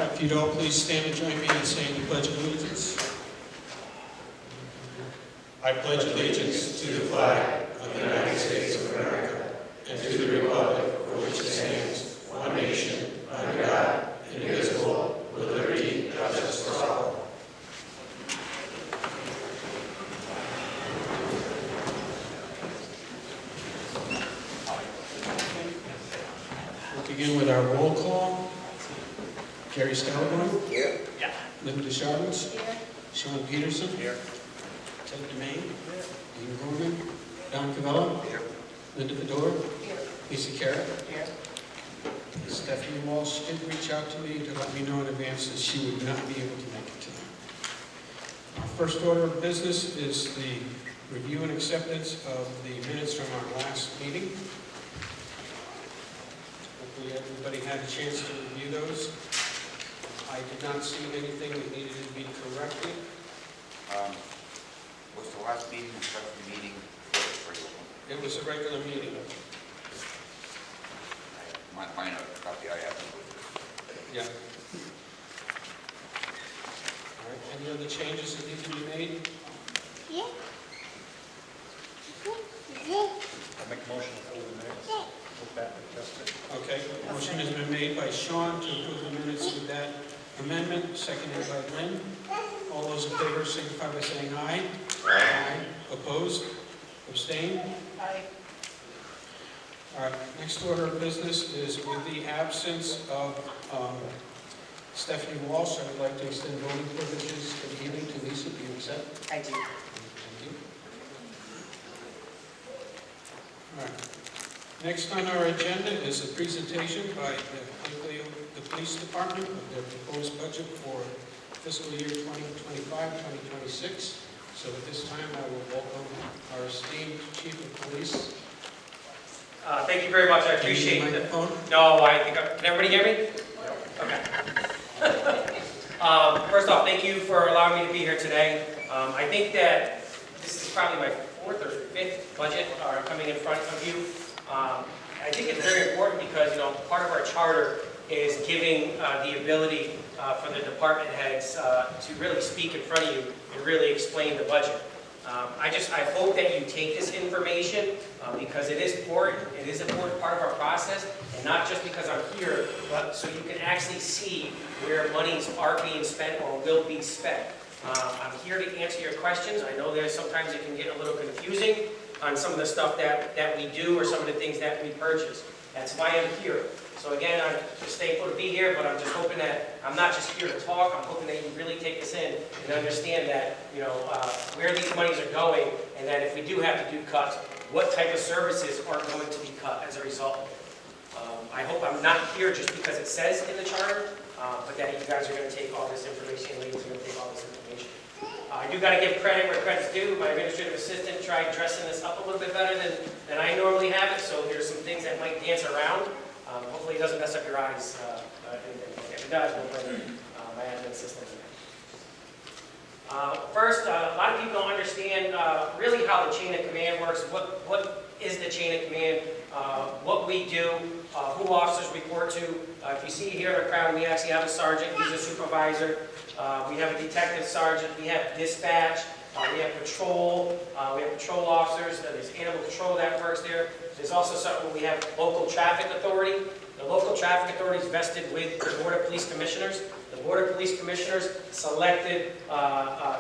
If you'd all please stand and join me in saying the Pledge of Allegiance. I pledge allegiance to the flag of the United States of America and to the republic for which it stands, one nation, under God, indivisible, with liberty and justice for all. We'll begin with our roll call. Gary Scalabone. Here. Yeah. Linda Deschamps. Here. Sean Peterson. Here. Ted DeMaine. Dean Gorman. Don Cavella. Here. Linda Fedor. Here. Lisa Carrot. Here. Stephanie Walsh did reach out to me to let me know in advance that she would not be able to make it tonight. Our first order of business is the review and acceptance of the minutes from our last meeting. Hopefully everybody had a chance to review those. I did not see anything that needed to be corrected. Was the last meeting a special meeting for you? It was a regular meeting. Mine, a copy I have. Yeah. All right, any other changes that need to be made? Yeah. I make a motion to approve the minutes with that adjustment. Okay, motion has been made by Sean to approve the minutes with that amendment, seconded by Lynn. All those in favor signify by saying aye. Aye. Opposed? Abstained? Aye. All right, next order of business is with the absence of Stephanie Walsh. I would like to extend voting privileges for the evening to Lisa. Do you accept? I do. Thank you. All right. Next on our agenda is a presentation by the Plainfield Police Department of their proposed budget for fiscal year 2025-2026. So at this time, I will welcome our esteemed Chief of Police. Thank you very much. I appreciate it. No, I think, can everybody hear me? Okay. First off, thank you for allowing me to be here today. I think that this is probably my fourth or fifth budget coming in front of you. I think it's very important because, part of our charter is giving the ability for the department heads to really speak in front of you and really explain the budget. I hope that you take this information because it is important. It is an important part of our process, and not just because I'm here, but so you can actually see where monies are being spent or will be spent. I'm here to answer your questions. I know there's sometimes it can get a little confusing on some of the stuff that we do or some of the things that we purchase. That's why I'm here. So again, I'm just thankful to be here, but I'm just hoping that I'm not just here to talk. I'm hoping that you really take this in and understand that, where these monies are going, and that if we do have to do cuts, what type of services are going to be cut as a result of it. I hope I'm not here just because it says in the charter, but that you guys are going to take all this information, ladies are going to take all this information. I do got to give credit where credit's due. My administrative assistant tried dressing this up a little bit better than I normally have it, so there's some things that might dance around. Hopefully it doesn't mess up your eyes. If it does, we'll bring my admin assistant in there. First, a lot of people don't understand really how the chain of command works. What is the chain of command? What we do, who officers report to. If you see here in the crowd, we actually have a sergeant. He's a supervisor. We have a detective sergeant. We have dispatch. We have patrol. We have patrol officers. There's animal control that works there. There's also something we have local traffic authority. The local traffic authority is vested with the Board of Police Commissioners. The Board of Police Commissioners selected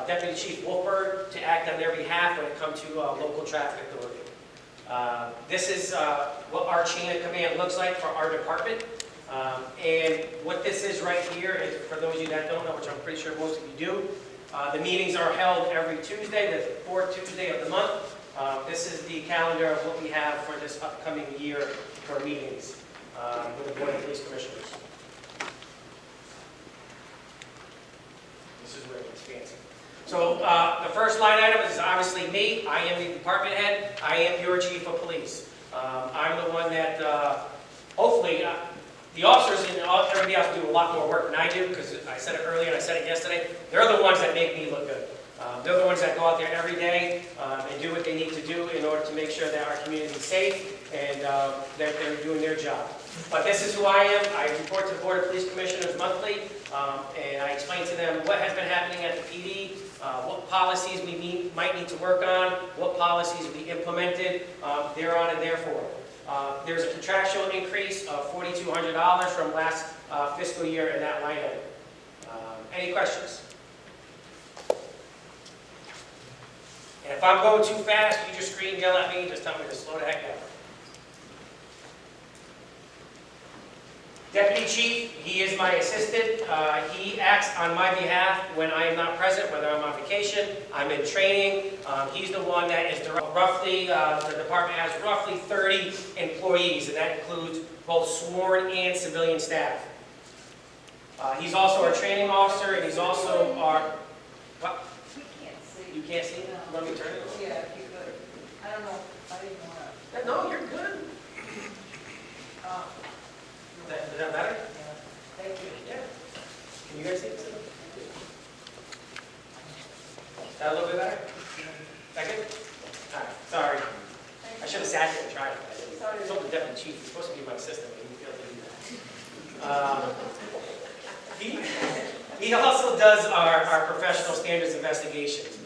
Deputy Chief Wolfberg to act on their behalf when it comes to local traffic authority. This is what our chain of command looks like for our department. And what this is right here is, for those of you that don't know, which I'm pretty sure most of you do, the meetings are held every Tuesday, the fourth Tuesday of the month. This is the calendar of what we have for this upcoming year for meetings with the Board of Police Commissioners. This is where it gets fancy. So the first line item is obviously me. I am the department head. I am your chief of police. I'm the one that hopefully the officers and everybody else do a lot more work than I do, because I said it earlier and I said it yesterday. They're the ones that make me look good. They're the ones that go out there every day and do what they need to do in order to make sure that our community is safe and that they're doing their job. But this is who I am. I report to the Board of Police Commissioners monthly. and I explained to them what has been happening at the PD, what policies we might need to work on, what policies we implemented thereon and therefore. There's a contractual increase of $4,200 from last fiscal year in that line item. Any questions? And if I'm going too fast, you just scream, yell at me, just tell me to slow the heck down. Deputy Chief, he is my assistant. He acts on my behalf when I am not present, whether I'm on vacation, I'm in training. He's the one that is roughly, the department has roughly 30 employees, and that includes both sworn and civilian staff. He's also our training officer, and he's also our, what? We can't see. You can't see? No. Let me turn it on. Yeah, if you could. I don't know, I didn't want to. No, you're good. Is that better? Yeah, thank you. Yeah. Can you guys see this? That a little bit better? That good? All right, sorry. I should have sat there and tried it. I told the deputy chief, he's supposed to be my assistant, but he failed to do that. He also does our professional standards investigations.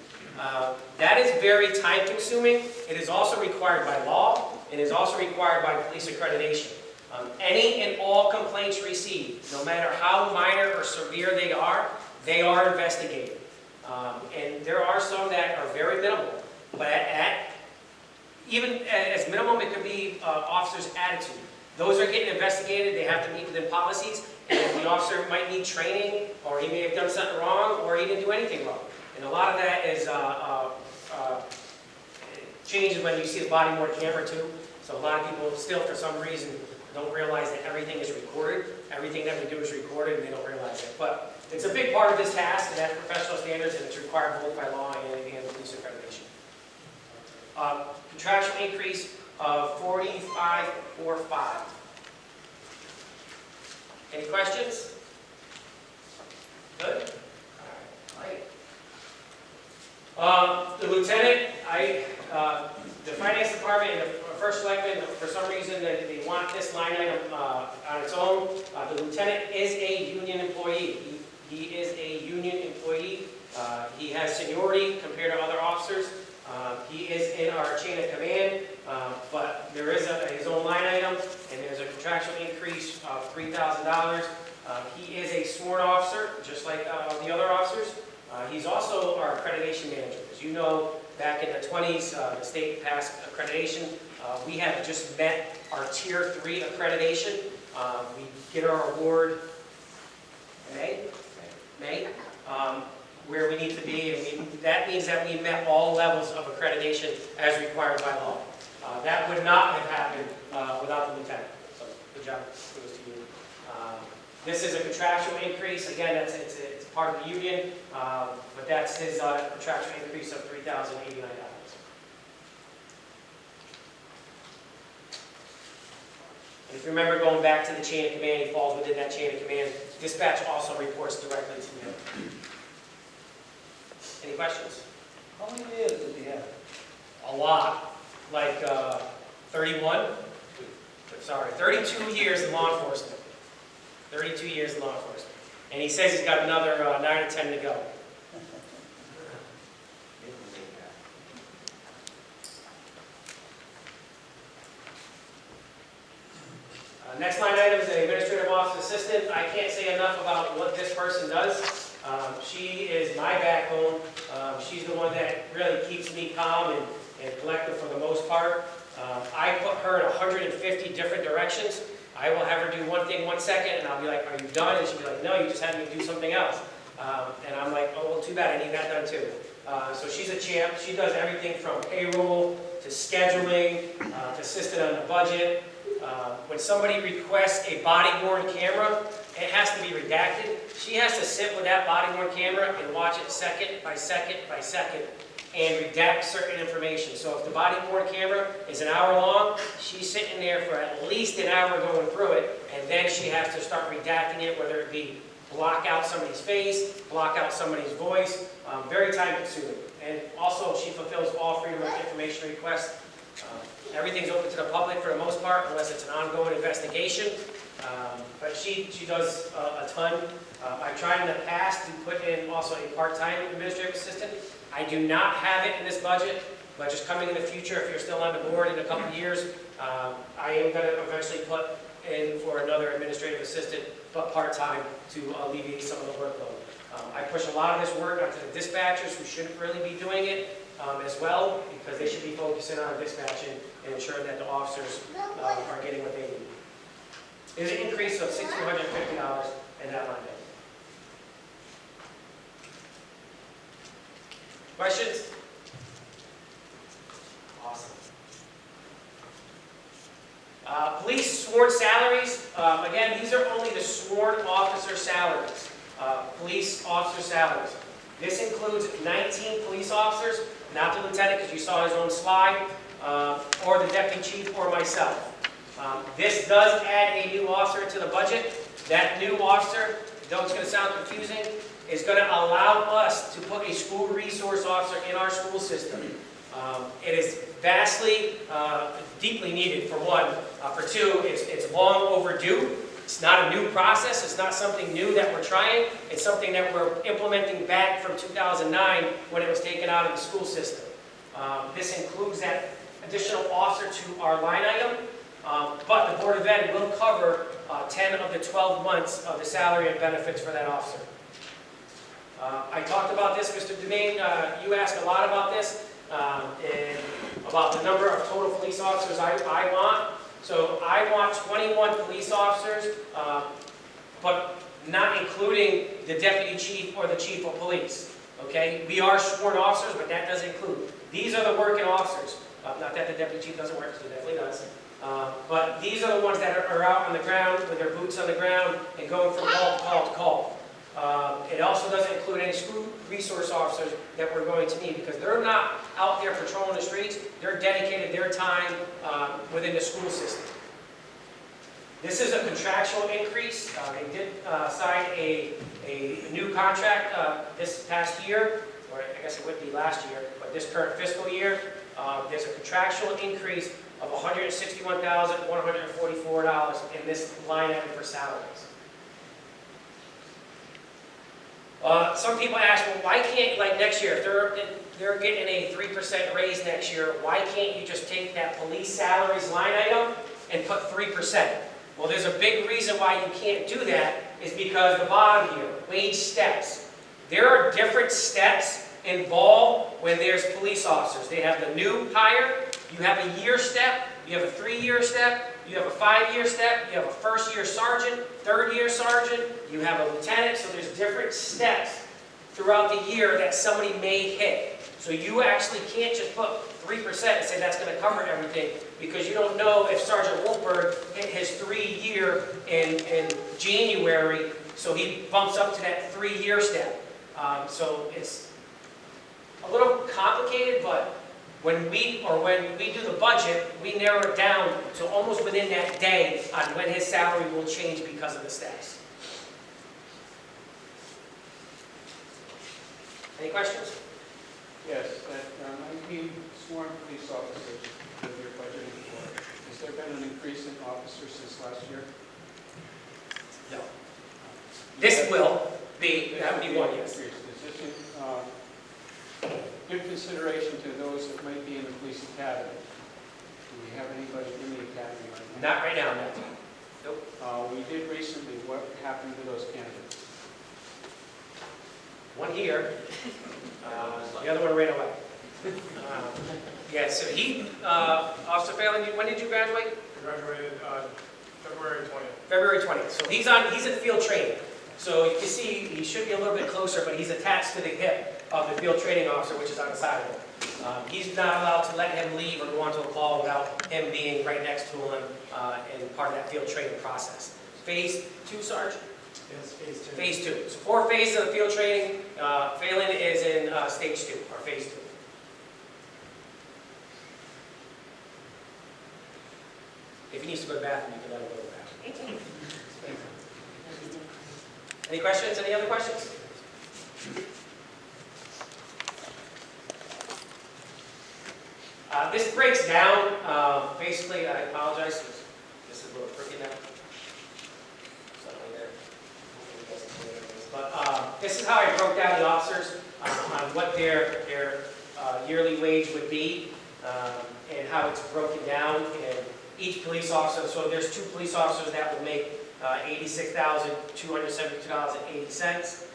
That is very time consuming. It is also required by law. It is also required by police accreditation. Any and all complaints received, no matter how minor or severe they are investigated. And there are some that are very minimal, but even as minimum, it could be officer's attitude. Those are getting investigated. They have to meet within policies, and the officer might need training, or he may have done something wrong, or he didn't do anything wrong. And a lot of that is changes when you see the body worn camera too. So a lot of people still, for some reason, don't realize that everything is recorded. Everything that we do is recorded, and they don't realize it. But it's a big part of this task, and that's professional standards, and it's required both by law and police accreditation. Contractual increase of $45,450. Any questions? Good? All right. The lieutenant, the finance department and the first selectman, for some reason, they want this line item on its own. The lieutenant is a union employee. He is a union employee. He has seniority compared to other officers. He is in our chain of command, but there is his own line item, and there's a contractual increase of $3,000. He is a sworn officer, just like the other officers. He's also our accreditation manager. As you know, back in the 20s, the state passed accreditation. We have just met our Tier 3 accreditation. We get our award May, where we need to be, and that means that we met all levels of accreditation as required by law. That would not have happened without the lieutenant. So good job, kudos to you. This is a contractual increase. Again, it's part of the union, but that's his contractual increase of $3,089. If you remember going back to the chain of command, he falls within that chain of command. Dispatch also reports directly to him. Any questions? How many years did he have? A lot. Like 31? Sorry, 32 years in law enforcement. 32 years in law enforcement. And he says he's got another 9 or 10 to go. Next line item is an administrative office assistant. I can't say enough about what this person does. She is my backbone. She's the one that really keeps me calm and collected for the most part. I put her in 150 different directions. I will have her do one thing 1 second, and I'll be like, "Are you done?" And she'll be like, "No, you just had me do something else." And I'm like, "Oh, well, too bad. I need that done too." So she's a champ. She does everything from payroll to scheduling, to assisting on the budget. When somebody requests a body-worn camera, it has to be redacted. She has to sit with that body-worn camera and watch it second by second by second and redact certain information. So if the body-worn camera is an hour long, she's sitting there for at least an hour going through it, and then she has to start redacting it, whether it be block out somebody's face, block out somebody's voice. Very time-consuming. And also, she fulfills all freedom of information requests. Everything's open to the public for the most part, unless it's an ongoing investigation. But she does a ton. I tried in the past to put in also a part-time administrative assistant. I do not have it in this budget, but just coming in the future, if you're still on the board in a couple of years, I am going to eventually put in for another administrative assistant, but part-time, to alleviate some of the workload. I push a lot of this work onto the dispatchers, who shouldn't really be doing it as well, because they should be focusing on dispatching and ensuring that the officers are getting what they need. There's an increase of $1,650 in that line item. Questions? Awesome. Police sworn salaries. Again, these are only the sworn officer salaries. Police officer salaries. This includes 19 police officers, not the lieutenant, because you saw his own slide, or the deputy chief, or myself. This does add a new officer to the budget. That new officer, though it's going to sound confusing, is going to allow us to put a school resource officer in our school system. It is vastly, deeply needed, for one. For two, it's long overdue. It's not a new process. It's not something new that we're trying. It's something that we're implementing back from 2009 when it was taken out of the school system. This includes that additional officer to our line item, but the Board of Ed will cover 10 of the 12 months of the salary and benefits for that officer. I talked about this, Mr. Demain, you asked a lot about this, and about the number of total police officers I want. So I want 21 police officers, but not including the deputy chief or the chief of police. Okay? We are sworn officers, but that doesn't include. These are the working officers. Not that the deputy chief doesn't work, because he definitely does. But these are the ones that are out on the ground with their boots on the ground and going from call to call to call. It also doesn't include any school resource officers that we're going to need, because they're not out there patrolling the streets. They're dedicated their time within the school system. This is a contractual increase. They did sign a new contract this past year, or I guess it would be last year, but this current fiscal year. There's a contractual increase of $161,144 in this line item for salaries. Some people ask, well, why can't, like next year, if they're getting a 3% raise next year, why can't you just take that police salaries line item and put 3%? Well, there's a big reason why you can't do that, is because the bottom here, wage steps. There are different steps involved when there's police officers. They have the new hire, you have a year step, you have a 3-year step, you have a 5-year step, you have a first-year sergeant, third-year sergeant, you have a lieutenant, so there's different steps throughout the year that somebody may hit. So you actually can't just put 3% and say that's going to cover everything, because you don't know if Sergeant Wolfberg hit his 3-year in January, so he bumps up to that 3-year step. So it's a little complicated, but when we do the budget, we narrow it down to almost within that day on when his salary will change because of the steps. Any questions? Yes, that 19 sworn police officers that you're budgeting for, has there been an increase in officers since last year? No. This will be, that would be one, yes. Is this give consideration to those that might be in the police academy? Do we have anybody in the academy right now? Not right now, no. Nope. We did recently. What happened to those candidates? One here, the other one ran away. Yeah, so he, Officer Phelan, when did you graduate? Graduated February 20th. February 20th. So he's in field training. So you can see he should be a little bit closer, but he's attached to the hip of the field training officer, which is on the side of him. He's not allowed to let him leave or go onto a call without him being right next to him and part of that field training process. Phase 2, Sergeant? Yes, phase 2. Phase 2. So 4 phases of field training. Phelan is in stage 2, or phase 2. If he needs to go to the bathroom, you can let him go to the bathroom. Any questions? Any other questions? This breaks down, basically, I apologize, this is a little tricky now. This is how I broke down the officers on what their yearly wage would be, and how it's broken down. And each police officer, so there's 2 police officers that will make $86,272.80.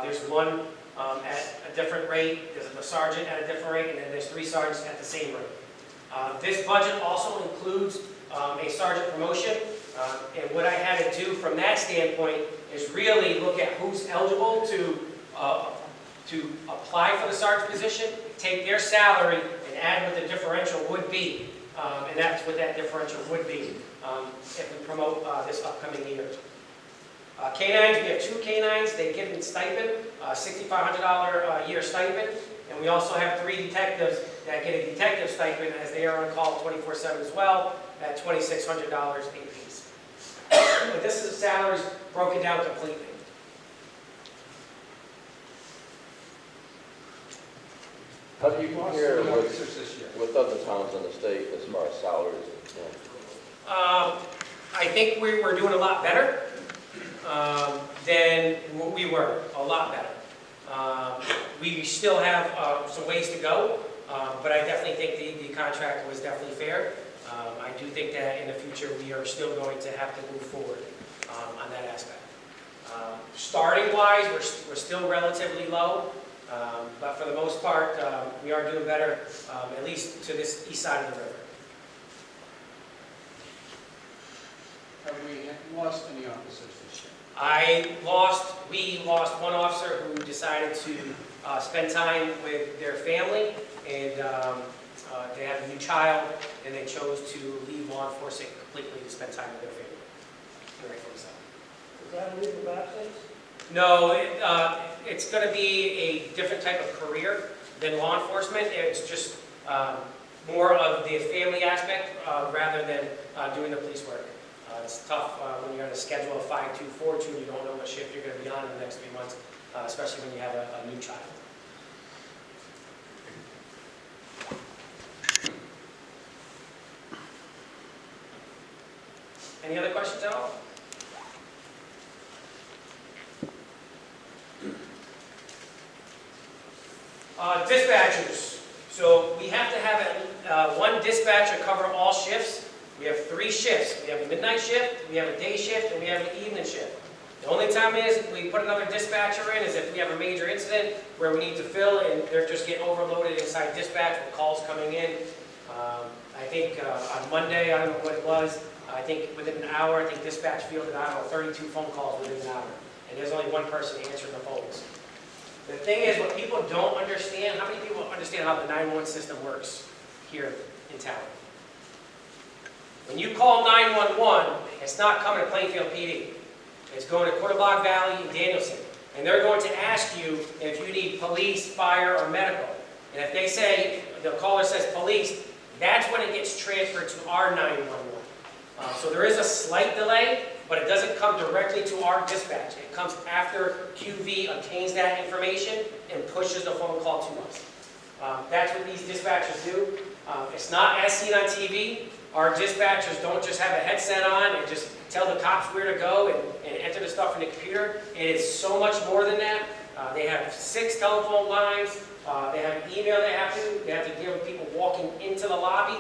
There's one at a different rate, there's a sergeant at a different rate, and then there's 3 sergeants at the same rate. This budget also includes a sergeant promotion, and what I had to do from that standpoint is really look at who's eligible to apply for the sergeant position, take their salary, and add what the differential would be. And that's what that differential would be if we promote this upcoming year. Canines, we have 2 canines. They get a stipend, $6,500 a year stipend. And we also have 3 detectives that get a detective stipend as they are on call 24/7 as well at $2,600 apiece. But this is the salaries broken down completely. How do you compare The officers this year. with other towns in the state as far as salaries? I think we're doing a lot better than what we were, a lot better. We still have some ways to go, but I definitely think the contract was definitely fair. I do think that in the future we are still going to have to move forward on that aspect. Starting wise, we're still relatively low, but for the most part, we are doing better, at least to this east side of the river. Have we lost any officers this year? We lost one officer who decided to spend time with their family, and they have a new child, and they chose to leave law enforcement completely to spend time with their family. Rightfully so. Is that a leave of absence? No, it's going to be a different type of career than law enforcement. It's just more of the family aspect rather than doing the police work. It's tough when you're on a schedule of 5-2, 4-2, and you don't know what shift you're going to be on in the next 3 months, especially when you have a new child. Any other questions at all? Dispatchers. So we have to have one dispatcher cover all shifts. We have 3 shifts. We have a midnight shift, we have a day shift, and we have an evening shift. The only time is we put another dispatcher in is if we have a major incident where we need to fill and they're just getting overloaded inside dispatch with calls coming in. I think on Monday, I don't know what it was, I think within an hour, I think dispatch fielded, I don't know, 32 phone calls within an hour. And there's only one person answering the phones. The thing is, what people don't understand, how many people understand how the 911 system works here in town? When you call 911, it's not coming to Plainfield PD. It's going to Quarterlock Valley and Danielson. And they're going to ask you if you need police, fire, or medical. And if they say, the caller says police, that's when it gets transferred to our 911. So there is a slight delay, but it doesn't come directly to our dispatch. It comes after QV obtains that information and pushes the phone call to us. That's what these dispatchers do. It's not as seen on TV. Our dispatchers don't just have a headset on and just tell the cops where to go and enter the stuff in the computer. It is so much more than that. They have 6 telephone lines. They have email they have to deal with people walking into the lobby.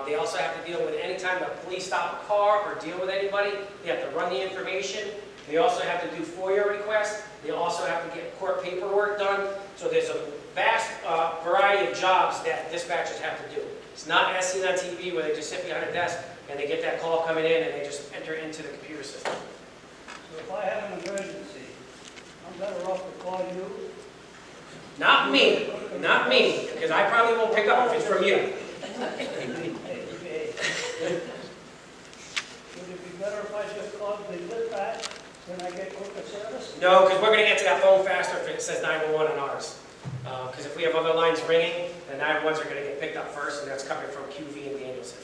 They also have to deal with any time the police stop a car or deal with anybody. They have to run the information. They also have to do FOIA requests. They also have to get court paperwork done. So there's a vast variety of jobs that dispatchers have to do. It's not as seen on TV where they just sit behind a desk and they get that call coming in and they just enter into the computer system. So if I have an emergency, I'm better off to call you? Not me, because I probably won't pick up if it's from you. Would it be better if I just called the dispatch when I get quicker service? No, because we're going to answer that phone faster if it says 911 on ours. Because if we have other lines ringing, the 911s are going to get picked up first, and that's coming from QV and Danielson.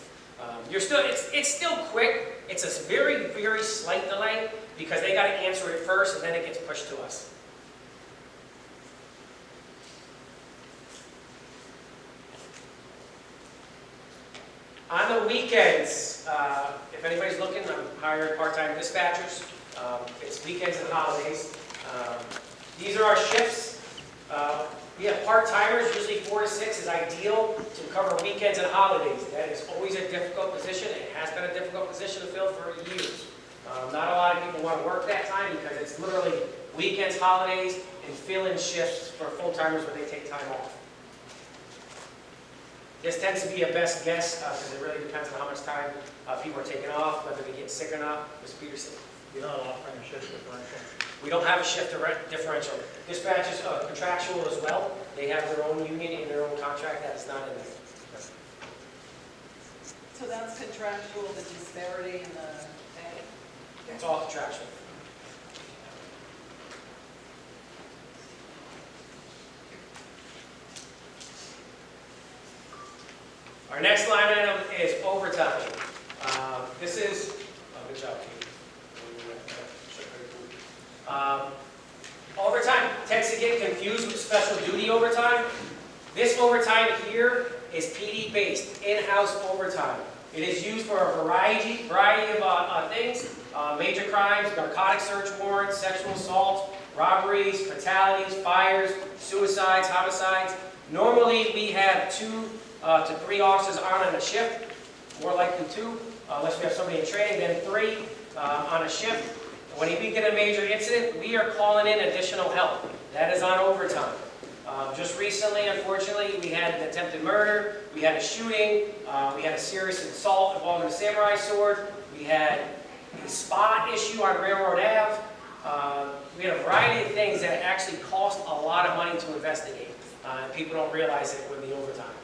It's still quick. It's a very, very slight delay because they got to answer it first, and then it gets pushed to us. On the weekends, if anybody's looking, I'm hiring part-time dispatchers. It's weekends and holidays. These are our shifts. We have part-timers, usually 4 to 6 is ideal to cover weekends and holidays. That is always a difficult position. It has been a difficult position to fill for years. Not a lot of people want to work that time because it's literally weekends, holidays, and fill-in shifts for full-timers where they take time off. This tends to be a best guess because it really depends on how much time people are taking off, whether they get sick or not. Mr. Peterson. You're not offering a shift differential? We don't have a shift differential. Dispatch is contractual as well. They have their own union and their own contract that is not in there. So that's contractual, the disparity in the pay? It's all contractual. Our next line item is overtime. This is, good job, Pete. Overtime tends to get confused with special duty overtime. This overtime here is PD based, in-house overtime. It is used for a variety of things, major crimes, narcotic search warrants, sexual assaults, robberies, fatalities, fires, suicides, homicides. Normally we have 2 to 3 officers on a shift, more likely 2, unless we have somebody in training, then 3 on a shift. When we get a major incident, we are calling in additional help. That is on overtime. Just recently, unfortunately, we had an attempted murder, we had a shooting, we had a serious assault involving a samurai sword, we had a spot issue on Railroad Ave. We had a variety of things that actually cost a lot of money to investigate. And people don't realize it with the overtime.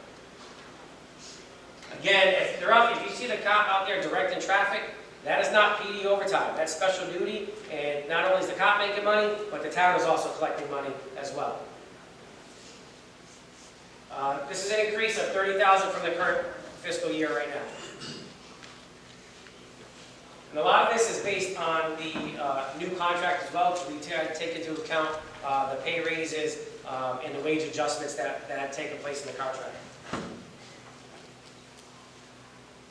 Again, if you see the cop out there directing traffic, that is not PD overtime. That's special duty, and not only is the cop making money, but the town is also collecting money as well. This is an increase of $30,000 from the current fiscal year right now. And a lot of this is based on the new contract as well, because we take into account the pay raises and the wage adjustments that have taken place in the contract.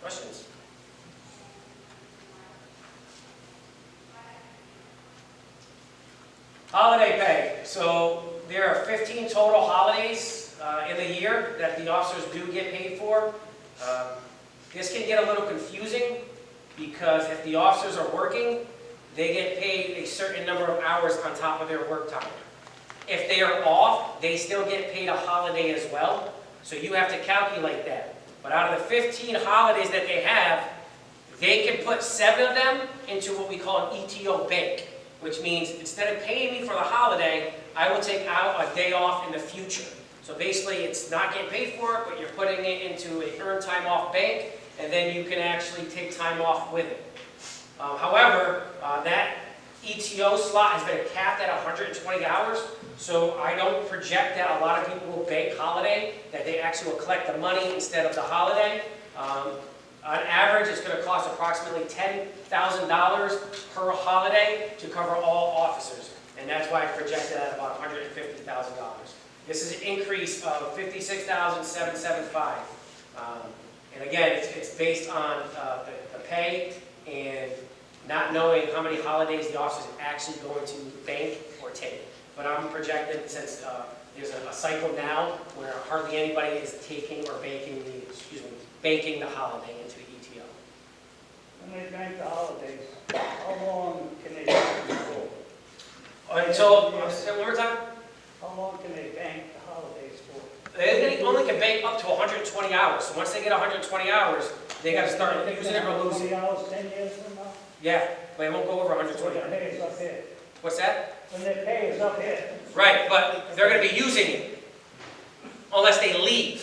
Questions? Holiday pay. So there are 15 total holidays in the year that the officers do get paid for. This can get a little confusing because if the officers are working, they get paid a certain number of hours on top of their work time. If they are off, they still get paid a holiday as well. So you have to calculate that. But out of the 15 holidays that they have, they can put 7 of them into what we call an ETO bank, which means instead of paying me for the holiday, I will take out a day off in the future. So basically, it's not getting paid for it, but you're putting it into an earned time off bank, and then you can actually take time off with it. However, that ETO slot has been capped at 120 hours, so I don't project that a lot of people will bank holiday, that they actually will collect the money instead of the holiday. On average, it's going to cost approximately $10,000 per holiday to cover all officers, and that's why I projected at about $150,000. This is an increase of $56,775. And again, it's based on the pay and not knowing how many holidays the officer is actually going to bank or take. But I'm projecting, since there's a cycle now where hardly anybody is taking or banking the holiday into ETO. When they bank the holidays, how long can they bank it for? Until, say it one more time? How long can they bank the holidays for? They only can bank up to 120 hours. So once they get 120 hours, they got to start using it or losing 20 it. hours, 10 years from now? Yeah, but it won't go over So 120 their hours. pay is up here. What's that? When their pay is up here. Right, but they're going to be using it unless they leave.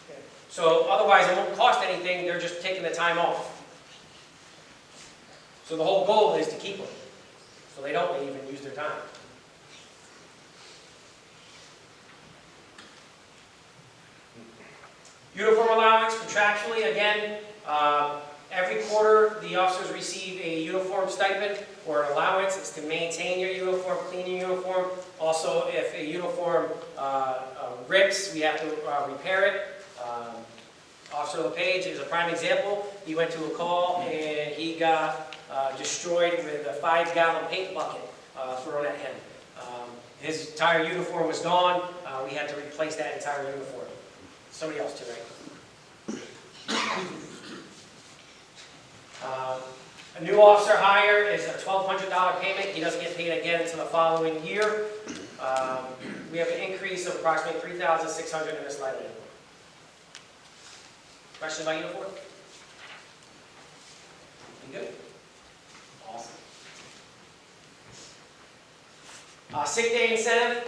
Okay. So otherwise, it won't cost anything. They're just taking the time off. So the whole goal is to keep them, so they don't leave and use their time. Uniform allowance, contractually, again, every quarter the officers receive a uniform stipend or an allowance. It's to maintain your uniform, clean your uniform. Also, if a uniform rips, we have to repair it. Officer LePage is a prime example. He went to a call and he got destroyed with a 5-gallon paint bucket thrown at him. His entire uniform was gone. We had to replace that entire uniform. Somebody else too, right? A new officer hire is a $1,200 payment. He doesn't get paid again until the following year. We have an increase of approximately $3,600 in this line item. Question about uniform? You good? Awesome. Sick day incentive.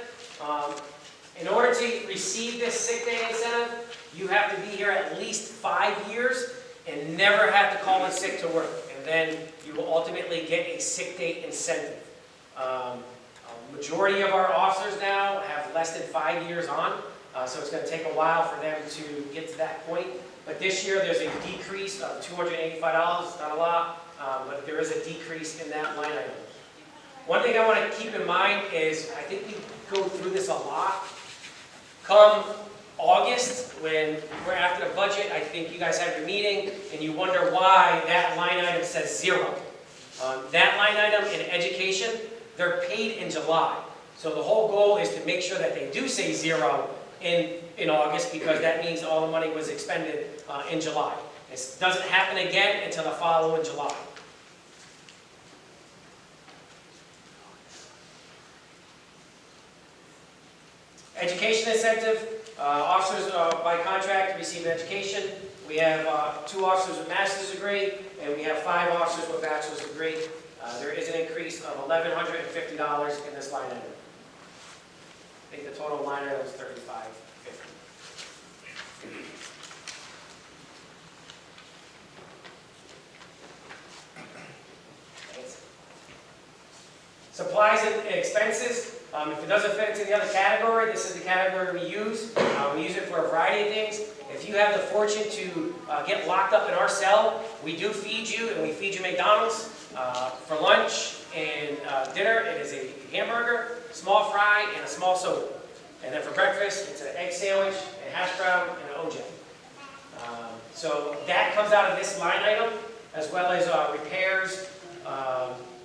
In order to receive this sick day incentive, you have to be here at least 5 years and never have to call in sick to work. And then you will ultimately get a sick day incentive. A majority of our officers now have less than 5 years on, so it's going to take a while for them to get to that point. But this year there's a decrease of $285. It's not a lot, but there is a decrease in that line item. One thing I want to keep in mind is, I think we go through this a lot. Come August, when we're after the budget, I think you guys have your meeting, and you wonder why that line item says 0. That line item in education, they're paid in July. So the whole goal is to make sure that they do say 0 in August, because that means all the money was expended in July. This doesn't happen again until the following July. Education incentive. Officers by contract receive an education. We have 2 officers with master's degree, and we have 5 officers with bachelor's degree. There is an increase of $1,150 in this line item. I think the total line item is $3,550. Supplies and expenses. If it doesn't fit into the other category, this is the category we use. We use it for a variety of things. If you have the fortune to get locked up in our cell, we do feed you, and we feed you McDonald's. For lunch and dinner, it is a hamburger, small fry, and a small soda. And then for breakfast, it's an egg sandwich, a hash brown, and an OJ. So that comes out of this line item, as well as repairs,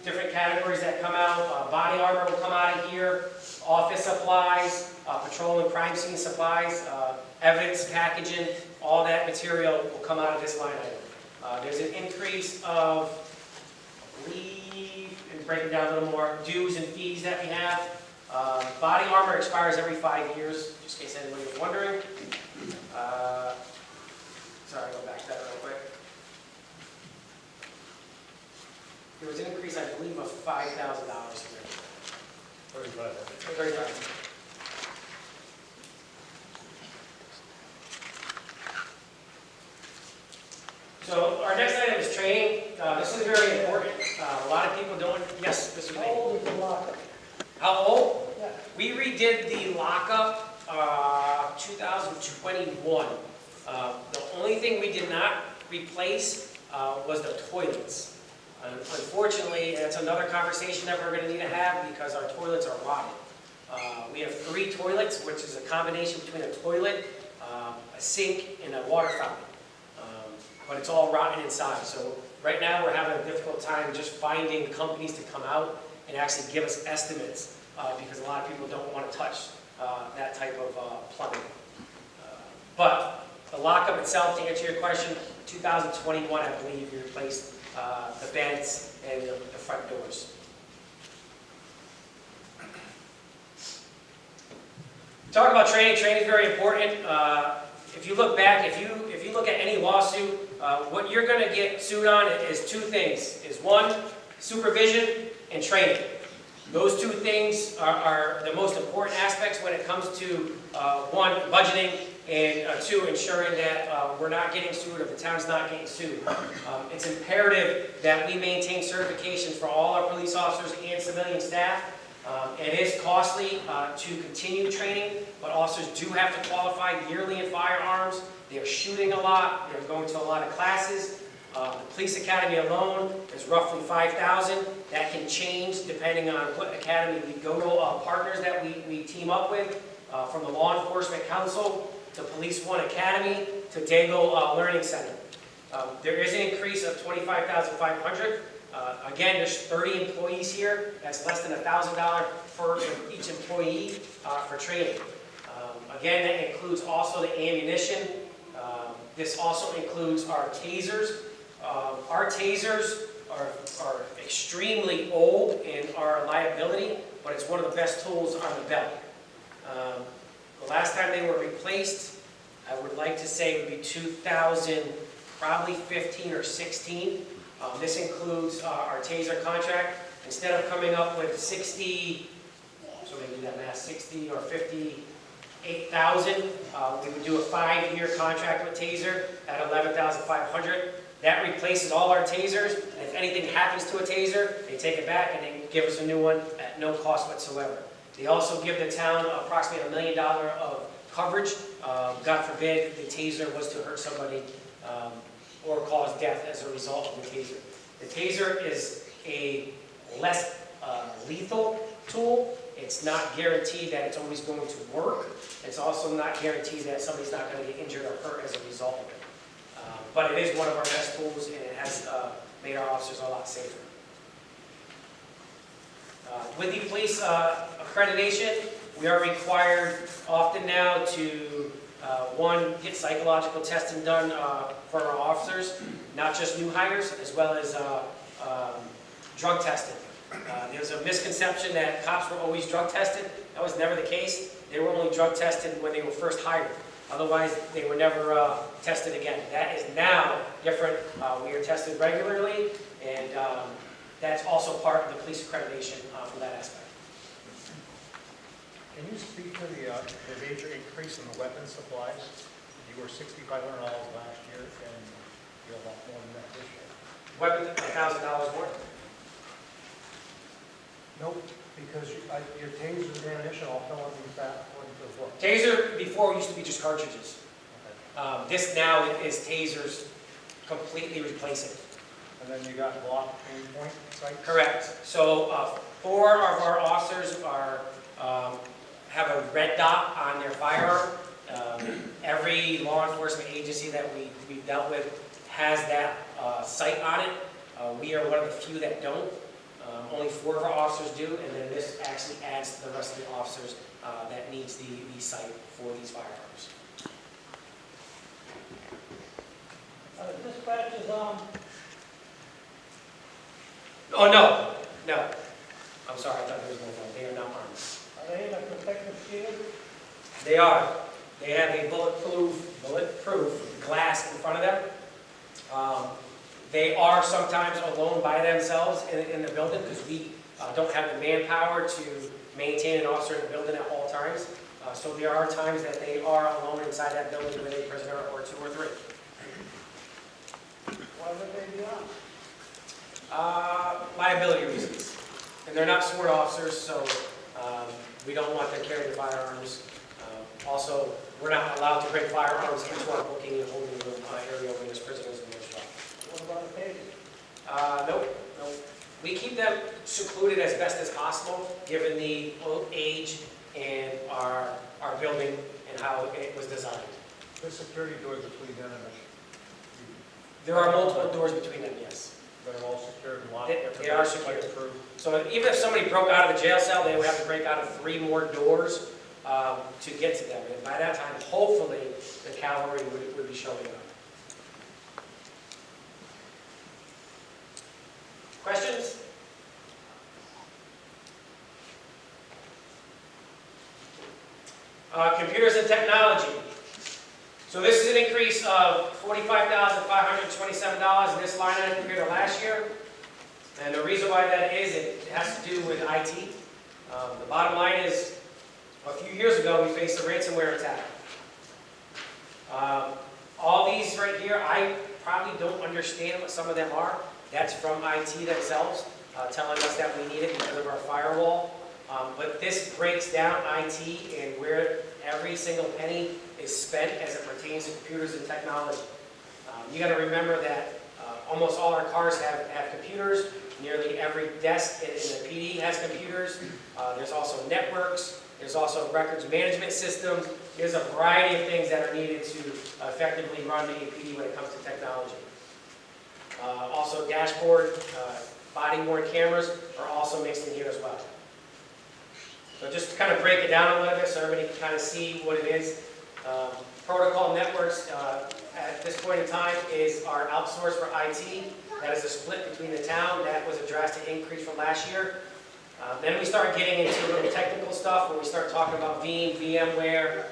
different categories that come out. Body armor will come out of here, office supplies, patrol and crime scene supplies, evidence packaging, all that material will come out of this line item. There's an increase of, I believe, and breaking down a little more, dues and fees that we have. Body armor expires every 5 years, just in case anybody was wondering. Sorry, I'll go back to that real quick. There was an increase, I believe, of $5,000 here. 35. So our next item is training. This is very important. A lot of people don't. Yes, Mr. How Lee. old is the lockup? How old? Yeah. We redid the lockup 2021. The only thing we did not replace was the toilets. Unfortunately, that's another conversation that we're going to need to have, because our toilets are rotted. We have 3 toilets, which is a combination between a toilet, a sink, and a water fountain. But it's all rotten inside. So right now we're having a difficult time just finding companies to come out and actually give us estimates, because a lot of people don't want to touch that type of plumbing. But the lockup itself, to answer your question, 2021, I believe, we replaced the beds and the front doors. Talk about training. Training is very important. If you look back, if you look at any lawsuit, what you're going to get sued on is 2 things. Is 1, supervision, and training. Those 2 things are the most important aspects when it comes to 1, budgeting, and 2, ensuring that we're not getting sued, or the town's not getting sued. It's imperative that we maintain certifications for all our police officers and civilian staff. It is costly to continue training, but officers do have to qualify yearly in firearms. They're shooting a lot. They're going to a lot of classes. The police academy alone is roughly $5,000. That can change depending on what academy we go to. Partners that we team up with, from the Law Enforcement Council to Police One Academy to Dago Learning Center. There is an increase of $25,500. Again, there's 30 employees here. That's less than $1,000 for each employee for training. Again, that includes also the ammunition. This also includes our tasers. Our tasers are extremely old and are a liability, but it's one of the best tools on the belt. The last time they were replaced, I would like to say it would be 2000, probably 15 or 16. This includes our taser contract. Instead of coming up with 60, so maybe that math, 60 or 58,000, we would do a 5-year contract with taser at 11,500. That replaces all our tasers. And if anything happens to a taser, they take it back and they give us a new one at no cost whatsoever. They also give the town approximately $1 million of coverage. God forbid the taser was to hurt somebody or cause death as a result of the taser. The taser is a less lethal tool. It's not guaranteed that it's always going to work. It's also not guaranteed that somebody's not going to get injured or hurt as a result of it. But it is one of our best tools, and it has made our officers a lot safer. With the police accreditation, we are required often now to, one, get psychological testing done for our officers, not just new hires, as well as drug testing. There's a misconception that cops were always drug tested. That was never the case. They were only drug tested when they were first hired. Otherwise, they were never tested again. That is now different. We are tested regularly, and that's also part of the police accreditation for that aspect. Can you speak to the major increase in the weapons supplies? You were $6,500 last year, and you're a lot more than that this year. Weapons, $1,000 more. Nope, because your tasers and ammunition all fell under that according to what? Taser before used to be just cartridges. This now is tasers completely replacing. And then you got block aim point sights? Correct. So 4 of our officers are have a red dot on their firearm. Every law enforcement agency that we've dealt with has that sight on it. We are one of the few that don't. Only 4 of our officers do, and then this actually adds to the rest of the officers that needs the sight for these firearms. Dispatches on, Oh, no. I'm sorry, I thought there was no phone. They are not armed. are they in a protective shield? They are. They have a bulletproof glass in front of them. They are sometimes alone by themselves in the building because we don't have the manpower to maintain an officer in the building at all times. So there are times that they are alone inside that building with a prisoner or 2 or 3. Why would they be on? Liability reasons. And they're not sworn officers, so we don't want them carrying firearms. Also, we're not allowed to bring firearms into our booking and holding room area when there's prisoners in those shops. What about a taser? Nope. We keep them secluded as best as possible, given the age and our building and how it was designed. The security doors between them and the... There are multiple doors between them, yes. They're all secured and locked? They are secured. Through. So even if somebody broke out of the jail cell, they would have to break out of 3 more doors to get to them. And by that time, hopefully, the cavalry would be showing up. Questions? Computers and technology. So this is an increase of $45,527 in this line item compared to last year. And the reason why that is, it has to do with IT. The bottom line is, a few years ago, we faced a ransomware attack. All these right here, I probably don't understand what some of them are. That's from IT themselves, telling us that we need it because of our firewall. But this breaks down IT and where every single penny is spent as it pertains to computers and technology. You got to remember that almost all our cars have computers. Nearly every desk in the PD has computers. There's also networks. There's also records management systems. There's a variety of things that are needed to effectively run a PD when it comes to technology. Also dashboard, body-worn cameras are also mixed in here as well. So just to kind of break it down a little bit so everybody can kind of see what it is. Protocol Networks, at this point in time, is our outsource for IT. That is a split between the town. That was a drastic increase from last year. Then we start getting into a little technical stuff where we start talking about Veeam, VMware,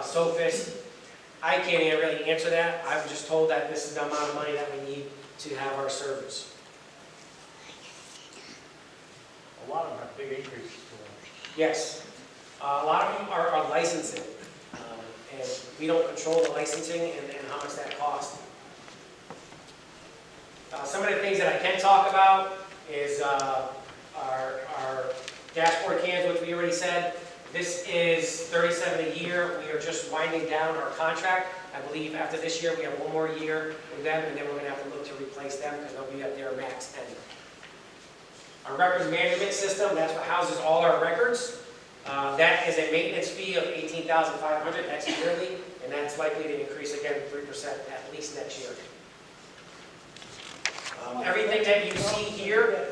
Sophos. I can't even really answer that. I was just told that this is the amount of money that we need to have our servers. A lot of them have big increases to them. Yes. A lot of them are licensing. And we don't control the licensing and how much that costs. Some of the things that I can talk about is our dashboard cams, which we already said. This is $37 a year. We are just winding down our contract. I believe after this year we have one more year with them, and then we're going to have to look to replace them because they'll be at their max end. Our records management system, that's what houses all our records. That is a maintenance fee of $18,500. That's yearly, and that's likely to increase again 3% at least next year. Everything that you see here,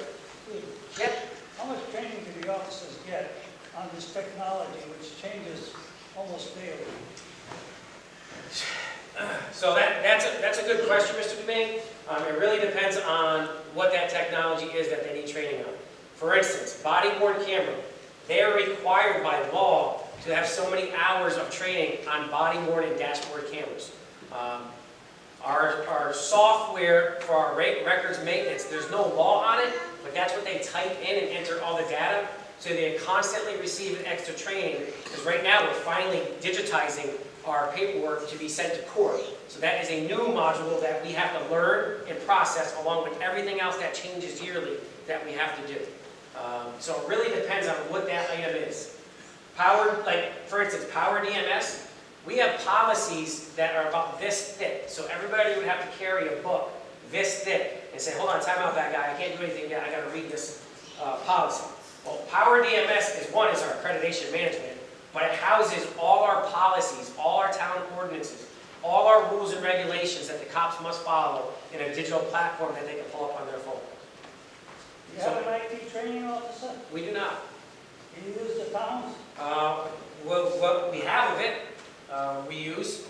yep. How much training do the officers get on this technology, which changes almost daily? So that's a good question, Mr. Dumaine. It really depends on what that technology is that they need training on. For instance, body-worn camera. They are required by law to have so many hours of training on body-worn and dashboard cameras. Our software for our records maintenance, there's no law on it, but that's what they type in and enter all the data. So they're constantly receiving extra training, because right now we're finally digitizing our paperwork to be sent to court. So that is a new module that we have to learn and process along with everything else that changes yearly that we have to do. So it really depends on what that item is. Power, like for instance, Power DMS, we have policies that are about this thick. So everybody would have to carry a book this thick and say, hold on, time out that guy, I can't do anything yet, I got to read this policy. Well, Power DMS is our accreditation management, but it houses all our policies, all our town ordinances, all our rules and regulations that the cops must follow in a digital platform that they can pull up on their phone. Do you have an IT training officer? We do not. Do you use the towns? What we have of it, we use.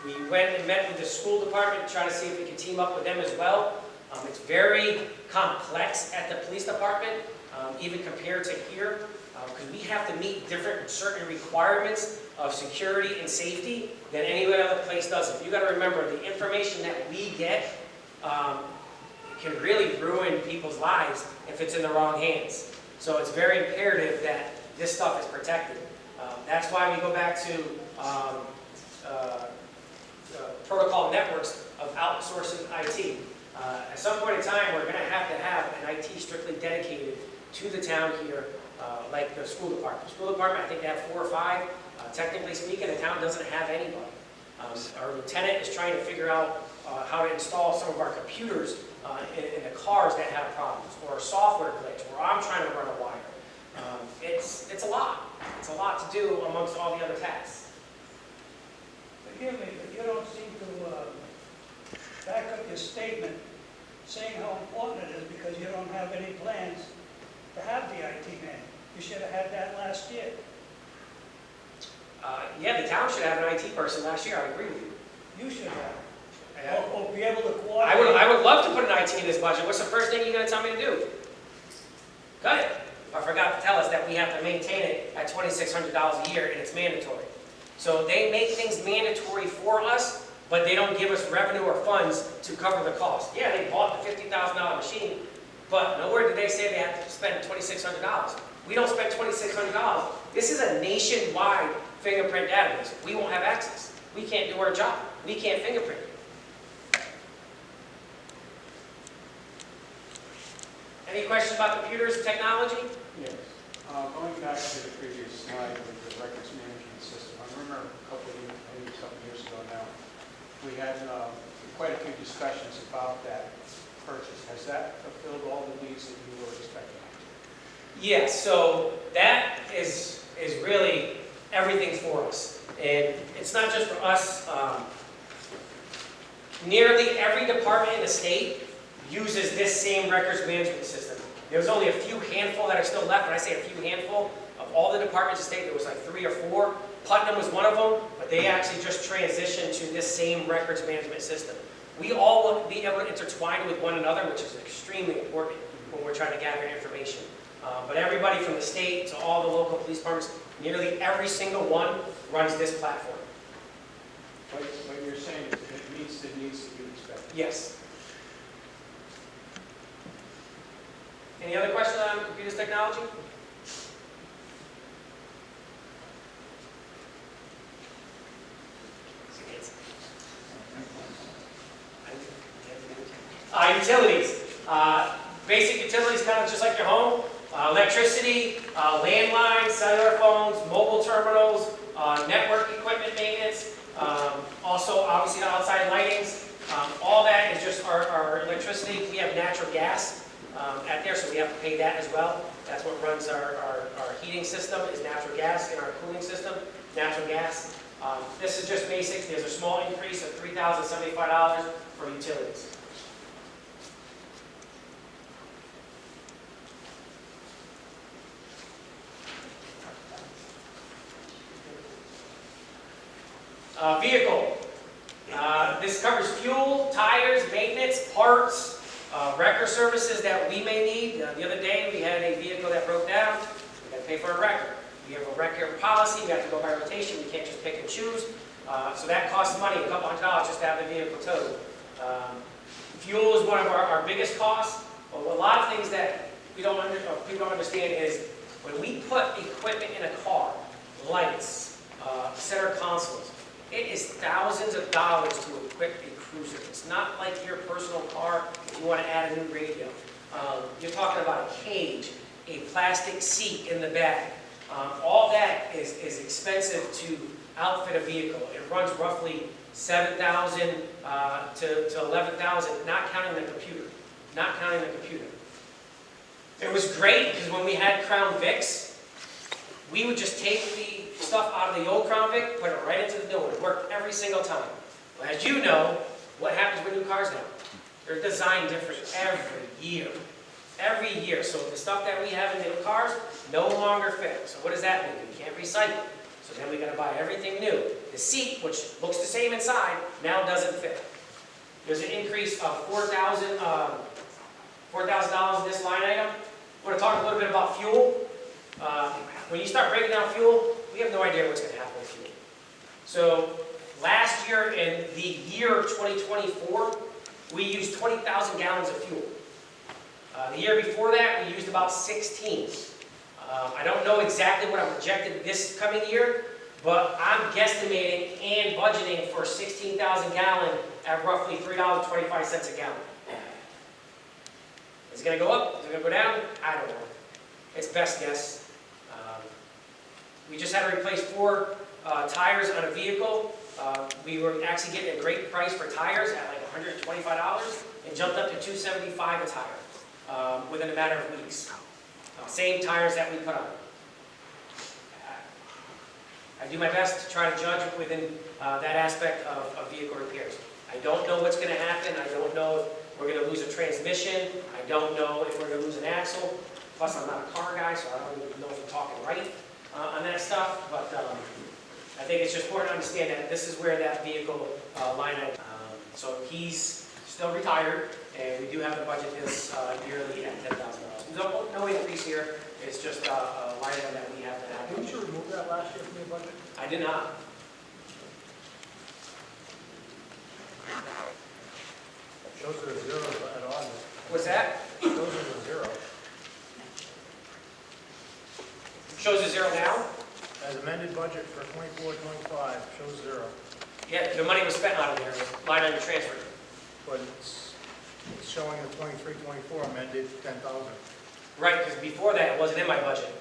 We went and met with the school department to try to see if we could team up with them as well. It's very complex at the police department, even compared to here, because we have to meet certain requirements of security and safety than any other place does. If you got to remember, the information that we get can really ruin people's lives if it's in the wrong hands. So it's very imperative that this stuff is protected. That's why we go back to protocol networks of outsourcing IT. At some point in time, we're going to have an IT strictly dedicated to the town here, like the school department. The school department, I think they have 4 or 5. Technically speaking, the town doesn't have anybody. Our lieutenant is trying to figure out how to install some of our computers in the cars that have problems, or a software glitch, or I'm trying to run a wire. It's a lot. It's a lot to do amongst all the other tasks. Forgive me, but you don't seem to back up your statement saying how important it is because you don't have any plans to have the IT man. You should have had that last year. Yeah, the town should have an IT person last year. I agree with you. You should have. Or be able to coordinate. I would love to put an IT in this budget. What's the first thing you're going to tell me to do? Go ahead. I forgot to tell us that we have to maintain it at $2,600 a year, and it's mandatory. So they make things mandatory for us, but they don't give us revenue or funds to cover the cost. Yeah, they bought the $50,000 machine, but nowhere did they say they have to spend $2,600. We don't spend $2,600. This is a nationwide fingerprint database. We won't have access. We can't do our job. We can't fingerprint it. Any questions about computers and technology? Yes. Going back to the previous slide with the records management system, I remember a couple years ago now, we had quite a few discussions about that purchase. Has that fulfilled all the needs that you were expecting? Yes, so that is really everything for us. And it's not just for us. Nearly every department in the state uses this same records management system. There's only a few handful that are still left. When I say a few handful, of all the departments of state, there was like 3 or 4. Putnam was one of them, but they actually just transitioned to this same records management system. We all want to be able to intertwine with one another, which is extremely important when we're trying to gather information. But everybody from the state to all the local police departments, nearly every single one runs this platform. What you're saying is it meets the needs that you expect. Yes. Any other questions on computers technology? Utilities. Basic utilities, kind of just like your home. Electricity, landlines, cellular phones, mobile terminals, network equipment maintenance, also obviously the outside lightings. All that is just our electricity. We have natural gas at there, so we have to pay that as well. That's what runs our heating system, is natural gas, and our cooling system, natural gas. This is just basics. There's a small increase of $3,075 for utilities. Vehicle. This covers fuel, tires, maintenance, parts, wrecker services that we may need. The other day we had a vehicle that broke down. We got to pay for a wrecker. We have a wrecker policy. We have to go by rotation. We can't just pick and choose. So that costs money, a couple $100 just to have the vehicle towed. Fuel is one of our biggest costs. But a lot of things that people don't understand is when we put equipment in a car, lights, center consoles, it is thousands of dollars to equip a cruiser. It's not like your personal car if you want to add a new radio. You're talking about a cage, a plastic seat in the back. All that is expensive to outfit a vehicle. It runs roughly $7,000 to $11,000, not counting the computer. Not counting the computer. It was great because when we had Crown Vics, we would just take the stuff out of the old Crown Vic, put it right into the new one. It worked every single time. Well, as you know, what happens with new cars now? They're designed different every year. Every year. So the stuff that we have in the cars no longer fits. So what does that mean? We can't recycle. So then we got to buy everything new. The seat, which looks the same inside, now doesn't fit. There's an increase of $4,000 in this line item. I want to talk a little bit about fuel. When you start breaking down fuel, we have no idea what's going to happen with fuel. So last year, in the year 2024, we used 20,000 gallons of fuel. The year before that, we used about 16. I don't know exactly what I'm projected this coming year, but I'm guesstimating and budgeting for 16,000 gallon at roughly $3.25 a gallon. Is it going to go up? Is it going to go down? I don't know. It's best guess. We just had to replace 4 tires on a vehicle. We were actually getting a great price for tires at like $125 and jumped up to $275 a tire within a matter of weeks. Same tires that we put on. I do my best to try to judge within that aspect of vehicle repairs. I don't know what's going to happen. I don't know if we're going to lose a transmission. I don't know if we're going to lose an axle. Plus, I'm not a car guy, so I don't even know if I'm talking right on that stuff. But I think it's just important to understand that this is where that vehicle line item. So he's still retired, and we do have to budget this yearly at $10,000. No increase here. It's just a line item that we have to have. Didn't you remove that last year from your budget? I did not. Shows there are zeros at on. What's that? Shows there are zero. Shows a zero now? As amended budget for 24-25, shows zero. Yeah, the money was spent out of there. Line item transfer. But it's showing the 23-24 amended 10,000. Right, because before that, it wasn't in my budget.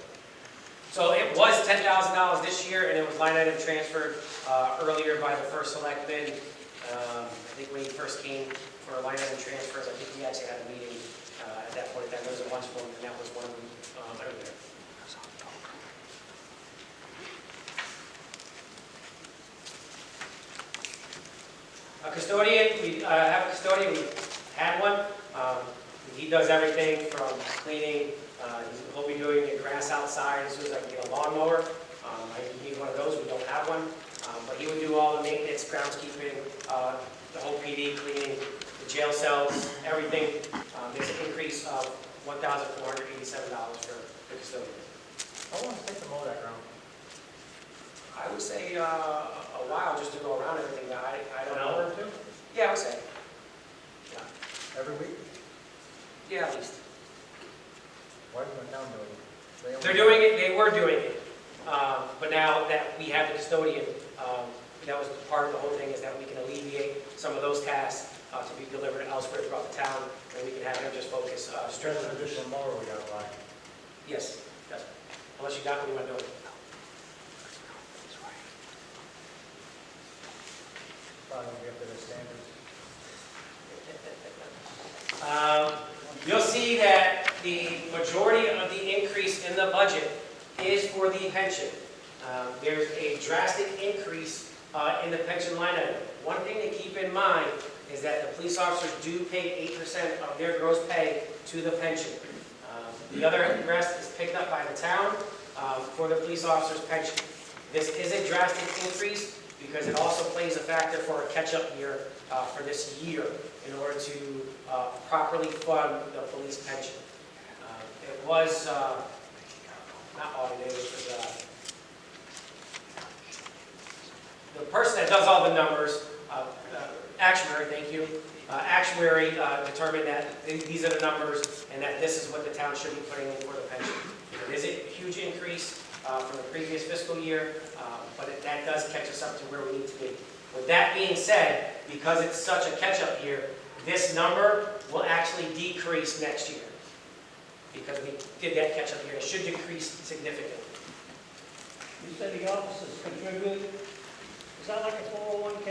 So it was $10,000 this year, and it was line item transferred earlier by the first selectman. I think when he first came for line item transfers, I think we actually had a meeting at that point. That was a bunch of them, and that was one of them earlier. A custodian, we have a custodian, we had one. He does everything from cleaning, he'll be doing the grass outside as soon as I can get a lawnmower. I need one of those, we don't have one. But he would do all the maintenance, groundskeeping, the whole PD, cleaning, the jail cells, everything. There's an increase of $1,487 for the custodian. How long does it take to mow that ground? I would say a while just to go around everything. I don't An know. hour or two? Yeah, I would say. Every week? Yeah, at least. Why isn't the town doing it? They're doing it, they were doing it. But now that we have the custodian, that was part of the whole thing, is that we can alleviate some of those tasks to be delivered elsewhere throughout the town, and we can have them just focus Stress strictly. an additional mower we got to buy. Yes, yes. Unless you got what you want to do. Probably won't be up to their standards. You'll see that the majority of the increase in the budget is for the pension. There's a drastic increase in the pension line item. One thing to keep in mind is that the police officers do pay 8% of their gross pay to the pension. The other rest is picked up by the town for the police officers' pension. This is a drastic increase because it also plays a factor for a catch-up year for this year in order to properly fund the police pension. It was not audited, it was the person that does all the numbers, actuary, thank you, actuary determined that these are the numbers and that this is what the town should be putting in for the pension. It is a huge increase from the previous fiscal year, but that does catch us up to where we need to be. With that being said, because it's such a catch-up year, this number will actually decrease next year because we did that catch-up year. It should decrease significantly. You said the officers contribute, is that like a 401K?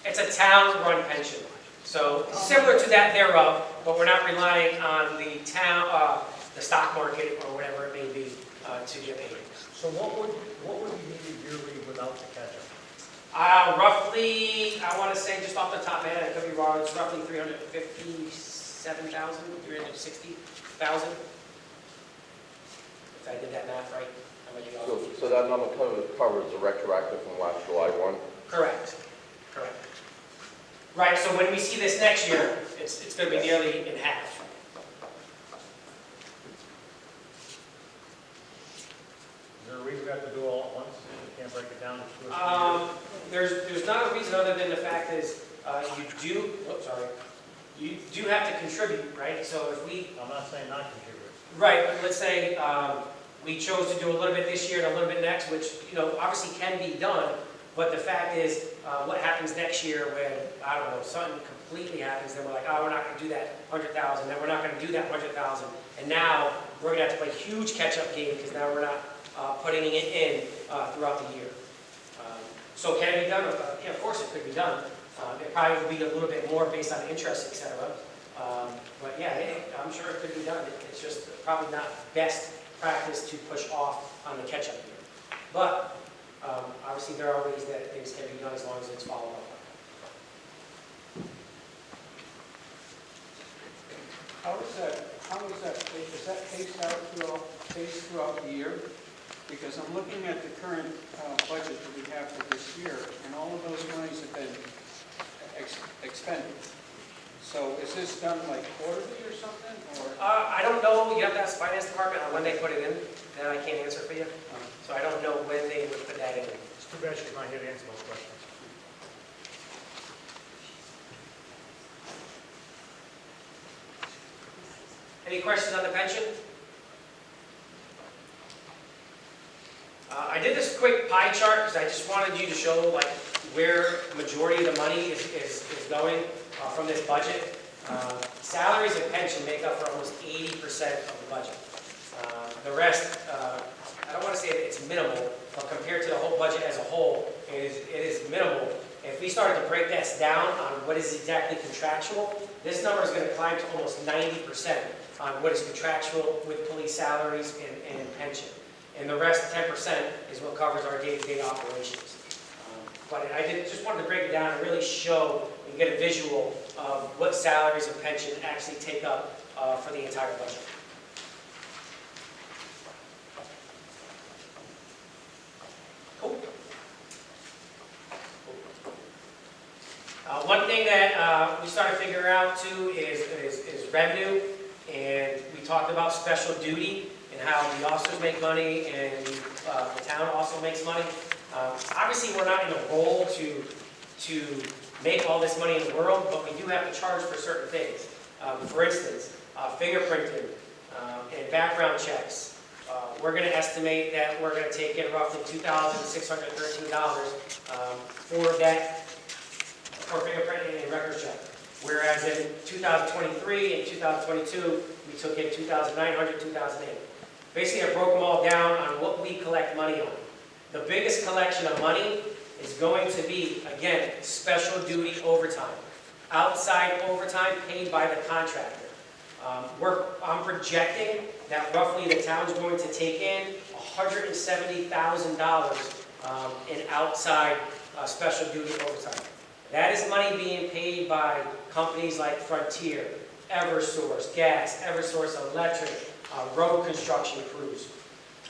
It's a town-run pension, so similar to that thereof, but we're not relying on the town, the stock market or whatever it may be to get paid. So what would be needed yearly without the catch-up? Roughly, I want to say just off the top of my head, I could be wrong, it's roughly 357,000, 360,000. If I did that math right, I might be off. So that number covers the retroactive from last July 1? Correct, correct. Right, so when we see this next year, it's going to be nearly in half. Is there a reason we have to do all at once? We can't break it down into 2 or 3 years? There's not a reason other than the fact is you do have to contribute, right? So if we, I'm not saying not contribute. right, but let's say we chose to do a little bit this year and a little bit next, which, obviously can be done, but the fact is, what happens next year when, I don't know, something completely happens, then we're like, oh, we're not going to do that 100,000, then we're not going to do that 100,000, and now we're going to have to play a huge catch-up game because now we're not putting it in throughout the year. So can it be done? Yeah, of course it could be done. It probably would be a little bit more based on interest, etc. But yeah, I'm sure it could be done. It's just probably not best practice to push off on the catch-up year. But obviously there are ways that things can be done as long as it's followed up. How is that paced out throughout the year? Because I'm looking at the current budget that we have for this year, and all of those monies have been expended. So is this done like quarterly or something, or? I don't know. You have to ask the finance department on when they put it in. That I can't answer for you. So I don't know when they would put that in. It's too bad she's not here to answer those questions. Any questions on the pension? I did this quick pie chart because I just wanted you to show like where majority of the money is going from this budget. Salaries and pension make up for almost 80% of the budget. The rest, I don't want to say it's minimal, but compared to the whole budget as a whole, it is minimal. If we started to break this down on what is exactly contractual, this number is going to climb to almost 90% on what is contractual with police salaries and pension. And the rest, 10%, is what covers our day-to-day operations. But I just wanted to break it down and really show and get a visual of what salaries and pension actually take up for the entire budget. Cool. One thing that we started figuring out too is revenue, and we talked about special duty and how the officers make money and the town also makes money. Obviously, we're not in a role to make all this money in the world, but we do have to charge for certain things. For instance, fingerprinting and background checks. We're going to estimate that we're going to take in roughly $2,613 for that, for fingerprinting and records check. Whereas in 2023 and 2022, we took in $2,900, $2,008. Basically, I broke them all down on what we collect money on. The biggest collection of money is going to be, again, special duty overtime. Outside overtime paid by the contractor. I'm projecting that roughly the town's going to take in $170,000 in outside special duty overtime. That is money being paid by companies like Frontier, Eversource Gas, Eversource Electric, road construction crews.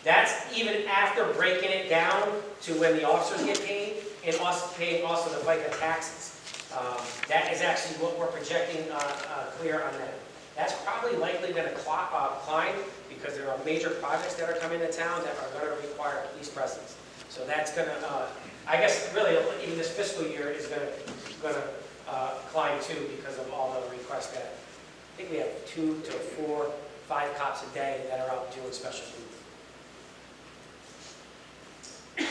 That's even after breaking it down to when the officers get paid and also paying also the FICA taxes. That is actually what we're projecting clear on that. That's probably likely going to climb because there are major projects that are coming to town that are going to require police presence. So that's going to, I guess, really, even this fiscal year is going to climb too because of all the requests that I think we have 2 to 4, 5 cops a day that are out doing special duty.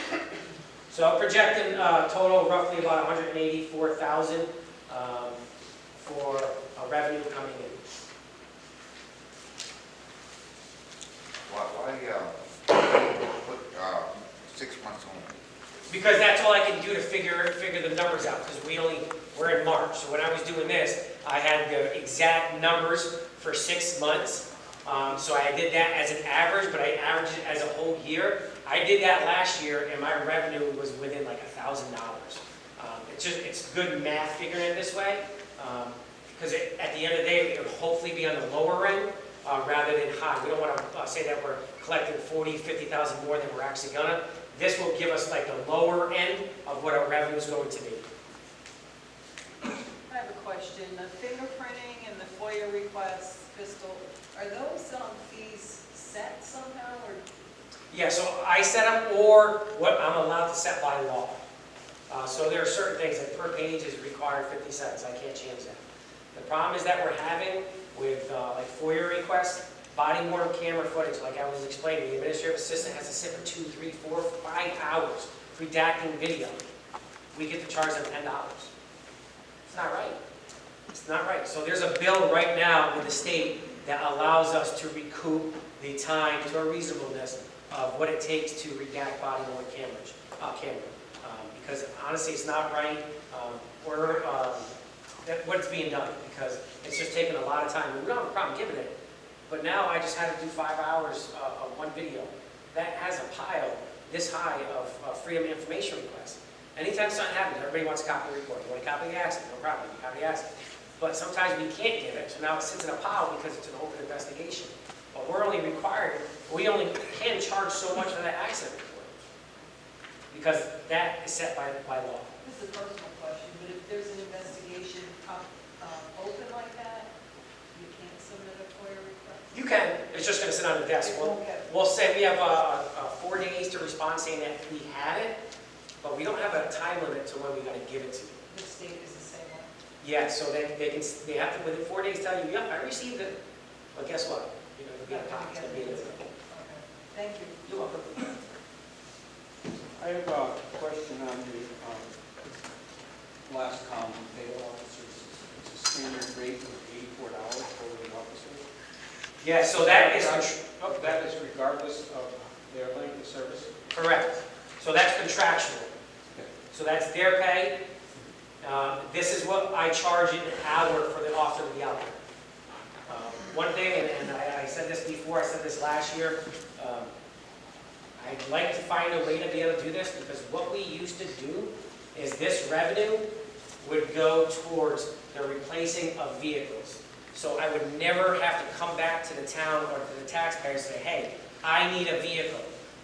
So I'm projecting total roughly about 184,000 for revenue coming in. Why put 6 months on? Because that's all I can do to figure the numbers out, because we're in March. So when I was doing this, I had the exact numbers for 6 months. So I did that as an average, but I averaged it as a whole year. I did that last year, and my revenue was within like $1,000. It's good math figuring it this way, because at the end of the day, it will hopefully be on the lower end rather than high. We don't want to say that we're collecting 40, 50,000 more than we're actually gonna. This will give us like the lower end of what our revenue is going to be. I have a question. The fingerprinting and the FOIA requests, Crystal, are those fees set somehow, or? Yeah, so I set them or what I'm allowed to set by law. So there are certain things, like per page is required 50 cents. I can't change that. The problem is that we're having with like FOIA requests, body-worn camera footage, like I was explaining, the administrative assistant has to sit for 2, 3, 4, 5 hours redacting video. We get to charge them $10. It's not right. It's not right. So there's a bill right now with the state that allows us to recoup the time to a reasonableness of what it takes to redact body-worn camera. Because honestly, it's not right. What's being done, because it's just taking a lot of time. We don't have a problem giving it, but now I just had to do 5 hours of one video. That has a pile this high of freedom of information requests. Anytime something happens, everybody wants a copy of the report. You want a copy of the accident? No problem, you copy the accident. But sometimes we can't give it, so now it sits in a pile because it's an open investigation. But we're only required, we only can charge so much for that accident report, because that is set by law. This is a personal question, but if there's an investigation open like that, you can't submit a FOIA request? You can, it's just going to sit on the desk. We'll say we have 4 days to respond saying that we had it, but we don't have a time limit to when we got to give it to you. The state is the same way? Yeah, so they have to within 4 days tell you, yeah, I received it. But guess what? You're going to be in a pocket. It's going to be in it. Okay, thank you. You're welcome. I have a question on the last column, pay officers. It's a standard rate of $84 for the officers. Yeah, so that is That is regardless of their length of service? correct. So that's contractual. Okay. So that's their pay. This is what I charge an hour for the officer to be out there. One thing, and I said this before, I said this last year, I'd like to find a way to be able to do this, because what we used to do is this revenue would go towards the replacing of vehicles. So I would never have to come back to the town or to the taxpayers and say, hey, I need a vehicle.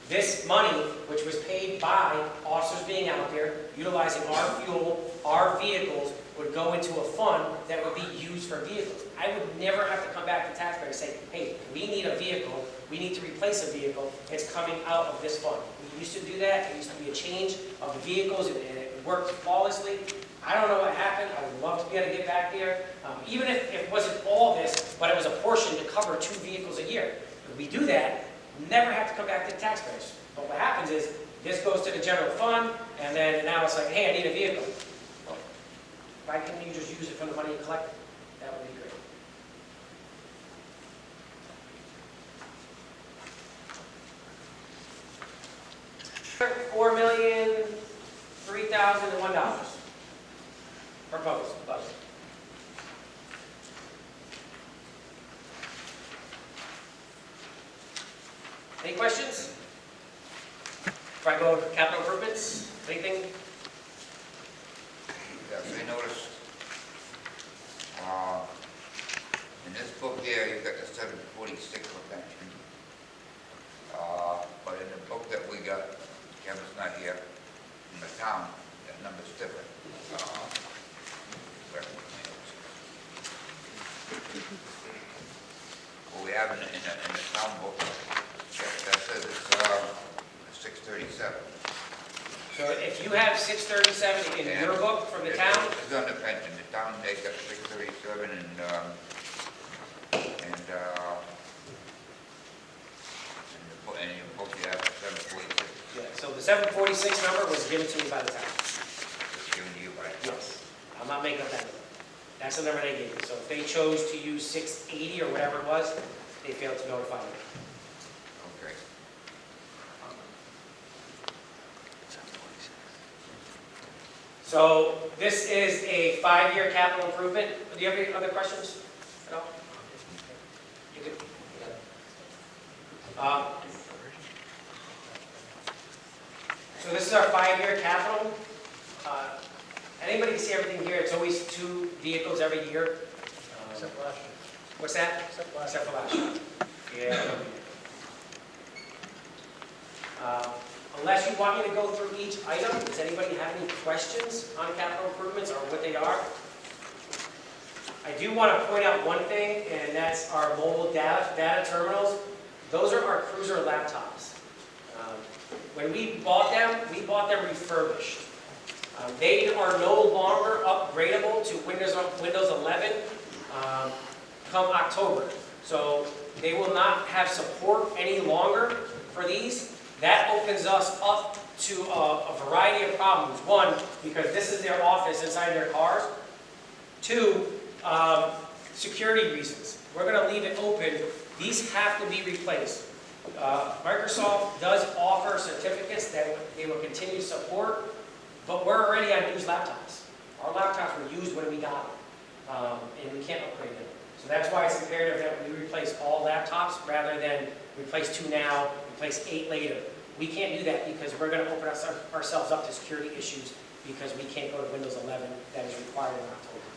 This money, which was paid by officers being out there, utilizing our fuel, our vehicles, would go into a fund that would be used for vehicles. I would never have to come back to taxpayers and say, hey, we need a vehicle, we need to replace a vehicle, it's coming out of this fund. We used to do that, it used to be a change of the vehicles, and it worked flawlessly. I don't know what happened, I would love to be able to get back there, even if it wasn't all this, but it was a portion to cover 2 vehicles a year. If we do that, never have to come back to the taxpayers. But what happens is, this goes to the general fund, and then now it's like, hey, I need a vehicle. Well, why can't you just use it from the money you collected? That would be great. $4,003,001 proposed budget. Any questions? Before I go over capital improvements, anything? Yes, I noticed, in this book here, you've got the 746 for pension. But in the book that we got, Kevin's not here, in the town, that number's different. What we have in the town book, that says it's 637. So if you have 637 in your book from the town, It's on the pension, the town, they got 637 and in your book you have 746, yeah, so the 746 number was given to me by the town. it's given to you by the town. Yes, I'm not making up that number. That's the number they gave me. So if they chose to use 680 or whatever it was, they failed to notify me. Okay. So this is a 5-year capital improvement. Do you have any other questions at all? You good? So this is our 5-year capital. Anybody can see everything here. It's always 2 vehicles every year. Except last year. What's that? Except for last year. Yeah. Unless you want me to go through each item, does anybody have any questions on capital improvements or what they are? I do want to point out one thing, and that's our mobile data terminals. Those are our cruiser laptops. When we bought them refurbished. They are no longer upgradable to Windows 11 come October. So they will not have support any longer for these. That opens us up to a variety of problems. 1, because this is their office inside their cars. 2, security reasons. We're going to leave it open. These have to be replaced. Microsoft does offer certificates that they will continue to support, but we're already on used laptops. Our laptops were used when we got them, and we can't upgrade them. So that's why it's imperative that we replace all laptops rather than replace 2 now, replace 8 later. We can't do that because we're going to open ourselves up to security issues because we can't go to Windows 11 that is required in October.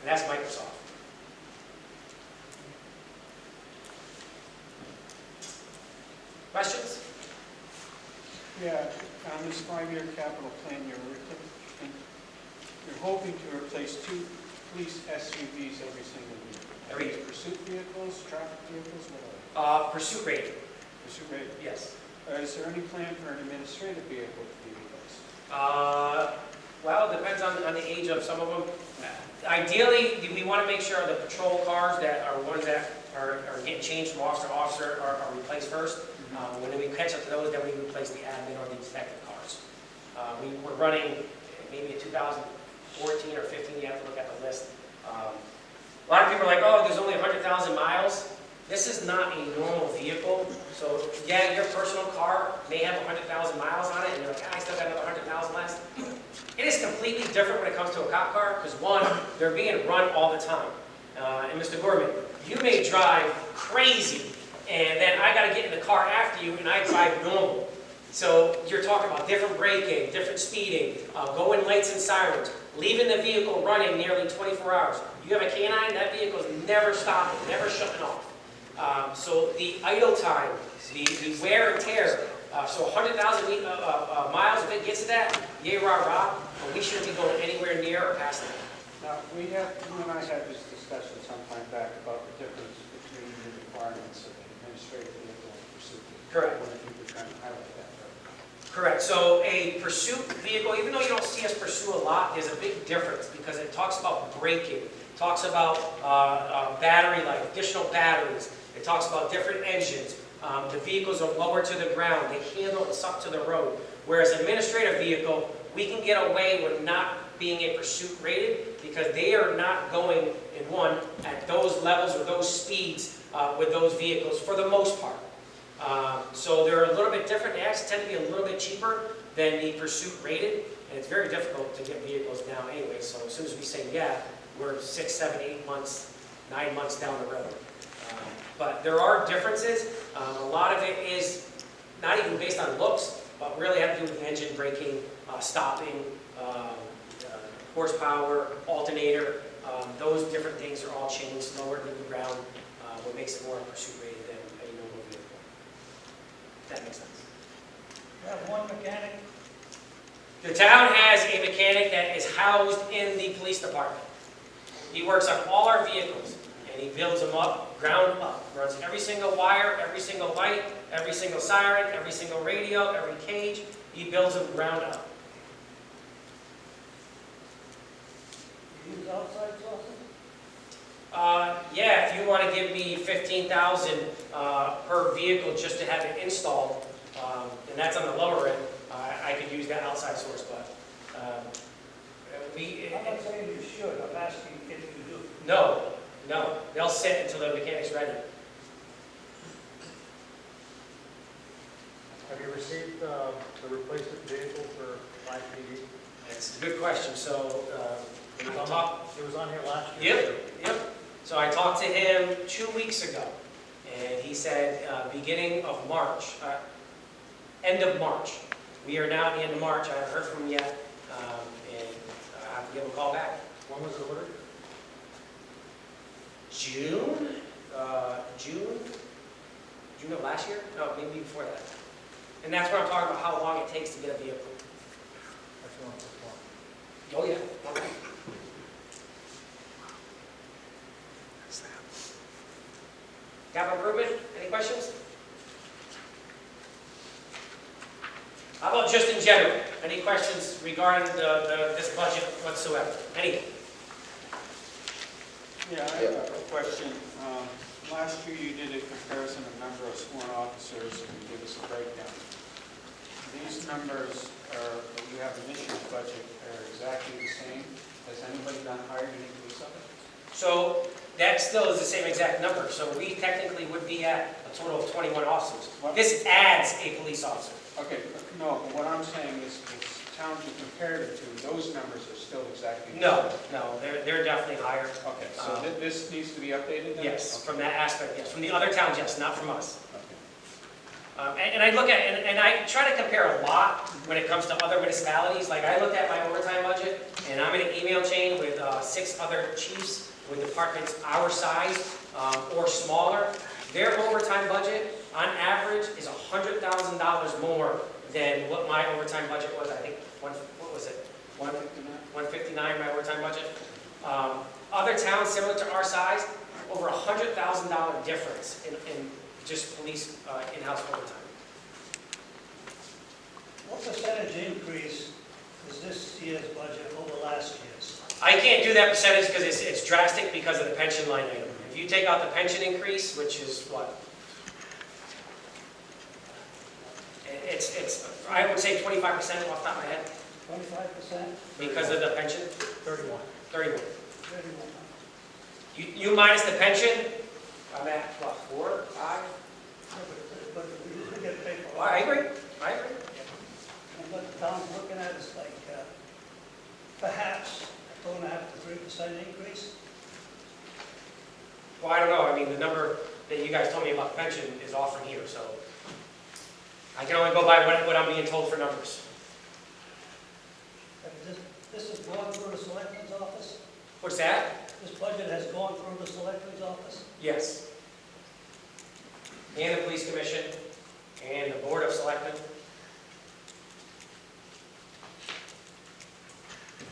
And that's Microsoft. Questions? Yeah, on this 5-year capital plan, you're hoping to replace 2 police SUVs every single year. Every year. Pursuit vehicles, traffic vehicles, whatever. Pursuit rating. Pursuit rate. Yes. Is there any plan for an administrative vehicle to be replaced? Well, it depends on the age of some of them. Ideally, we want to make sure the patrol cars that are ones that are getting changed from officer to officer are replaced first. When we catch up to those, then we replace the admin or the detective cars. We were running maybe in 2014 or 15, you have to look at the list. A lot of people are like, oh, there's only 100,000 miles. This is not a normal vehicle. So yeah, your personal car may have 100,000 miles on it, and you're like, I still got another 100,000 left. It is completely different when it comes to a cop car, because 1, they're being run all the time. And Mr. Gorman, you may drive crazy, and then I got to get in the car after you, and I drive normal. So you're talking about different braking, different speeding, going lights and sirens, leaving the vehicle running nearly 24 hours. You have a canine, that vehicle is never stopping, never shutting off. So the idle time, the wear and tear, so 100,000 miles, if it gets to that, yay, rah, rah, but we shouldn't be going anywhere near or past that. Now, you and I had this discussion some time back about the difference between the requirements of an administrative vehicle and pursuit vehicle. Correct. I wonder if you could kind of highlight that. Correct. So a pursuit vehicle, even though you don't see us pursue a lot, there's a big difference because it talks about braking, talks about battery life, additional batteries. It talks about different engines. The vehicles are lower to the ground. They handle and suck to the road. Whereas an administrative vehicle, we can get away with not being a pursuit rated because they are not going in one at those levels or those speeds with those vehicles for the most part. So they're a little bit different. They actually tend to be a little bit cheaper than the pursuit rated, and it's very difficult to get vehicles now anyway. So as soon as we say yeah, we're 6, 7, 8 months, 9 months down the road. But there are differences. A lot of it is not even based on looks, but really have to do with engine braking, stopping, horsepower, alternator. Those different things are all changed lower than the ground, what makes it more pursuit rated than a normal vehicle. If that makes sense. You have one mechanic, The town has a mechanic that is housed in the police department. He works on all our vehicles, and he builds them up, ground up. Runs every single wire, every single light, every single siren, every single radio, every cage. He builds them ground up. you use outside sources? Yeah, if you want to give me $15,000 per vehicle just to have it installed, and that's on the lower end, I could use that outside source, but I'm not saying you should, I'm asking if you do. no, they'll sit until the mechanic's ready. Have you received the replacement vehicle for live PD? That's a good question. So It was on here last year. Yep. So I talked to him 2 weeks ago, and he said beginning of March, end of March. We are now at the end of March. I haven't heard from him yet, and I have to give him a call back. When was it ordered? June of last year? No, maybe before that. And that's what I'm talking about, how long it takes to get a vehicle. That's one before. Oh, yeah. Okay. Capital improvement, any questions? How about just in general? Any questions regarding this budget whatsoever? Any? Yeah, I have a question. Last year you did a comparison of number of sworn officers and you gave us a breakdown. These numbers that you have in this year's budget are exactly the same. Has anybody not hired any police officers? So that still is the same exact number. So we technically would be at a total of 21 officers. This adds a police officer. Okay, no, but what I'm saying is the towns you compared it to, those numbers are still exactly the No, same. they're definitely higher. Okay, so this needs to be updated then? Yes, Okay. from that aspect, yes. From the other towns, yes, not from us. Okay. And I look at, and I try to compare a lot when it comes to other municipalities. Like I looked at my overtime budget, and I'm in an email chain with 6 other chiefs with departments our size or smaller. Their overtime budget, on average, is $100,000 more than what my overtime budget was. I think, what was it? 159, my overtime budget. Other towns similar to our size, over $100,000 difference in just police in-house overtime. What percentage increase is this year's budget over last year's? I can't do that percentage because it's drastic because of the pension line item. If you take out the pension increase, which is what? It's I would say 25% off the top of my head 25%? because of the pension. 31. 31. 31. You minus the pension, I'm at what, 4, 5? But we usually get paid for. Well, I agree. And what the town's looking at is like, perhaps 2.5% to 3% increase. Well, I don't know. I mean, the number that you guys told me about the pension is off from here, so. I can only go by what I'm being told for numbers. This has gone through the selectman's office? What's that? This budget has gone through the selectman's office? Yes. And the police commission, and the board of selectmen.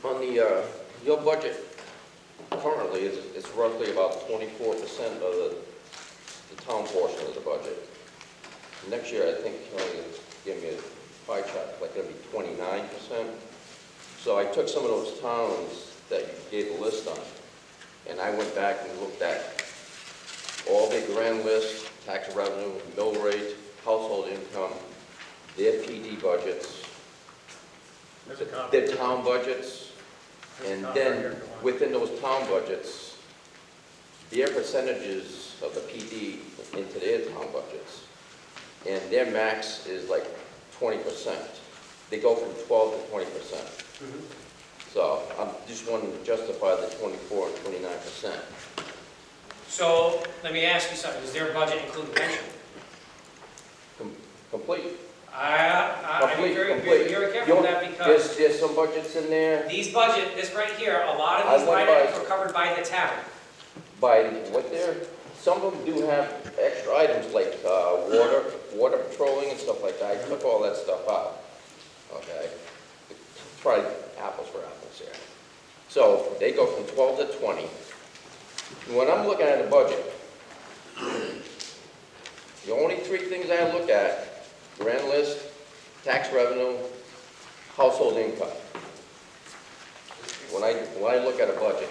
On the, your budget currently is roughly about 24% of the town portion of the budget. Next year, I think, give me a pie chart, like it'll be 29%. So I took some of those towns that you gave the list on, and I went back and looked at all the grand list, tax revenue, mill rate, household income, their PD budgets, There's a copy. their town budgets, and then within those town budgets, their percentages of the PD into their town budgets. And their max is like 20%. They go from 12 to 20%. So I'm just wanting to justify the 24 and 29%. So, let me ask you something, does their budget include pension? Complete. I'm Complete, very, complete. very careful with that because There's some budgets in there this right here, a lot of I these went line items by- were covered by the town. by what they're, some of them do have extra items like water patrolling and stuff like that. I took all that stuff out. Okay? Try apples for apples here. So they go from 12 to 20. When I'm looking at the budget, the only three things I look at, grand list, tax revenue, household income. When I look at a budget,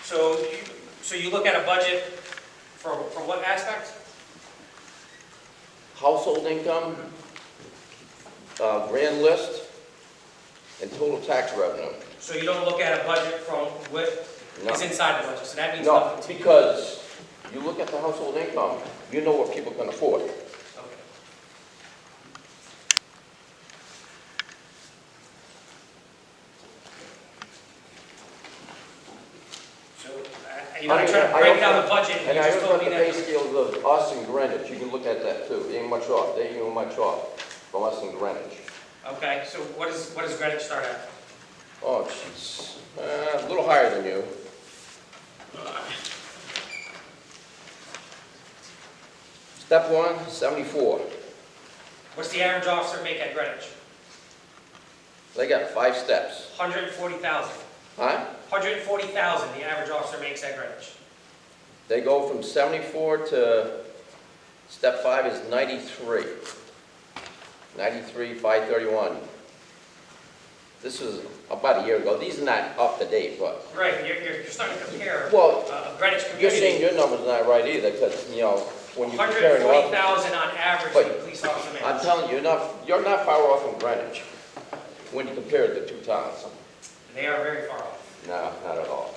So you look at a budget for what aspect? household income, grand list, and total tax revenue. So you don't look at a budget from what No. is inside the budget, so that means No, nothing to you. because you look at the household income, you know what people can afford. Okay. So, I tried to break down the budget, and And you I just look told at me the that. pay scales of us and Greenwich, you can look at that too, they ain't much off, they ain't much off from us and Greenwich. Okay, so what does Greenwich start at? Oh, jeez, a little higher than you. Step one, 74. What's the average officer make at Greenwich? They got 5 steps. 140,000. Huh? 140,000 the average officer makes at Greenwich. They go from 74 to, step 5 is 93. 93, 531. This is about a year ago. These are not up to date, but, Right, you're starting to compare well, Greenwich you're saying community. your number's not right either, because, you know, when you're comparing officers, 140,000 on average But the police officer I'm makes. telling you, you're not far off from Greenwich when you compare the two towns. They are very far off. No, not at all.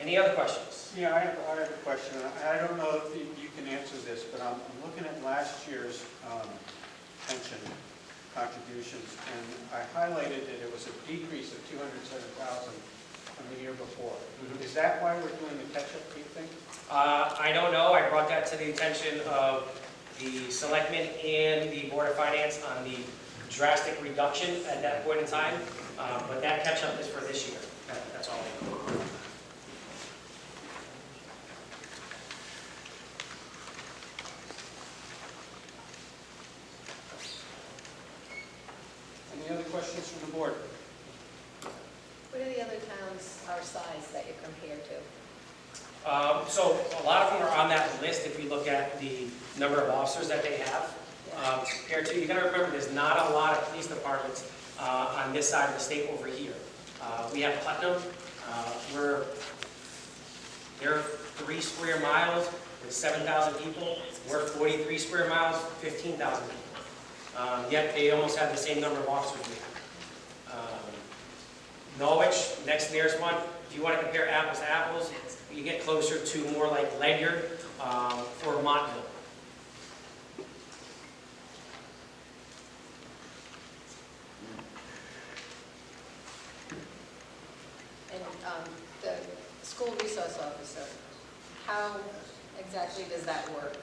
Any other questions? Yeah, I have a question. I don't know if you can answer this, but I'm looking at last year's pension contributions, and I highlighted that it was a decrease of 207,000 from the year before. Is that why we're doing the catch-up, do you think? I don't know. I brought that to the attention of the selectmen and the Board of Finance on the drastic reduction at that point in time. But that catch-up is for this year. That's all. Any other questions from the board? What are the other towns our size that you compare to? So a lot of them are on that list if you look at the number of officers that they have. Compared to, you gotta remember, there's not a lot of police departments on this side of the state over here. We have Putnam, they're 3 square miles with 7,000 people. We're 43 square miles, 15,000 people. Yet they almost have the same number of officers we have. Norwich, next nearest one, if you want to compare apples to apples, you get closer to more like Ledyard or Montville. And the school resource officer, how exactly does that work?